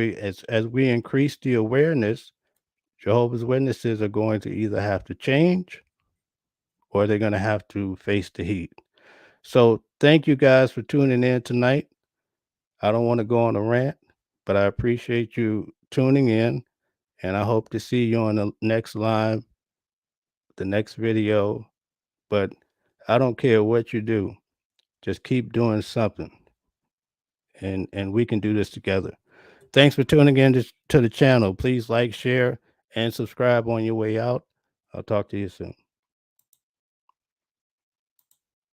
as we increase the awareness, Jehovah's Witnesses are going to either have to change or they're going to have to face the heat. So thank you guys for tuning in tonight. I don't want to go on a rant, but I appreciate you tuning in, and I hope to see you on the next live, the next video. But I don't care what you do, just keep doing something, and we can do this together. Thanks for tuning in to the channel. Please like, share, and subscribe on your way out. I'll talk to you soon.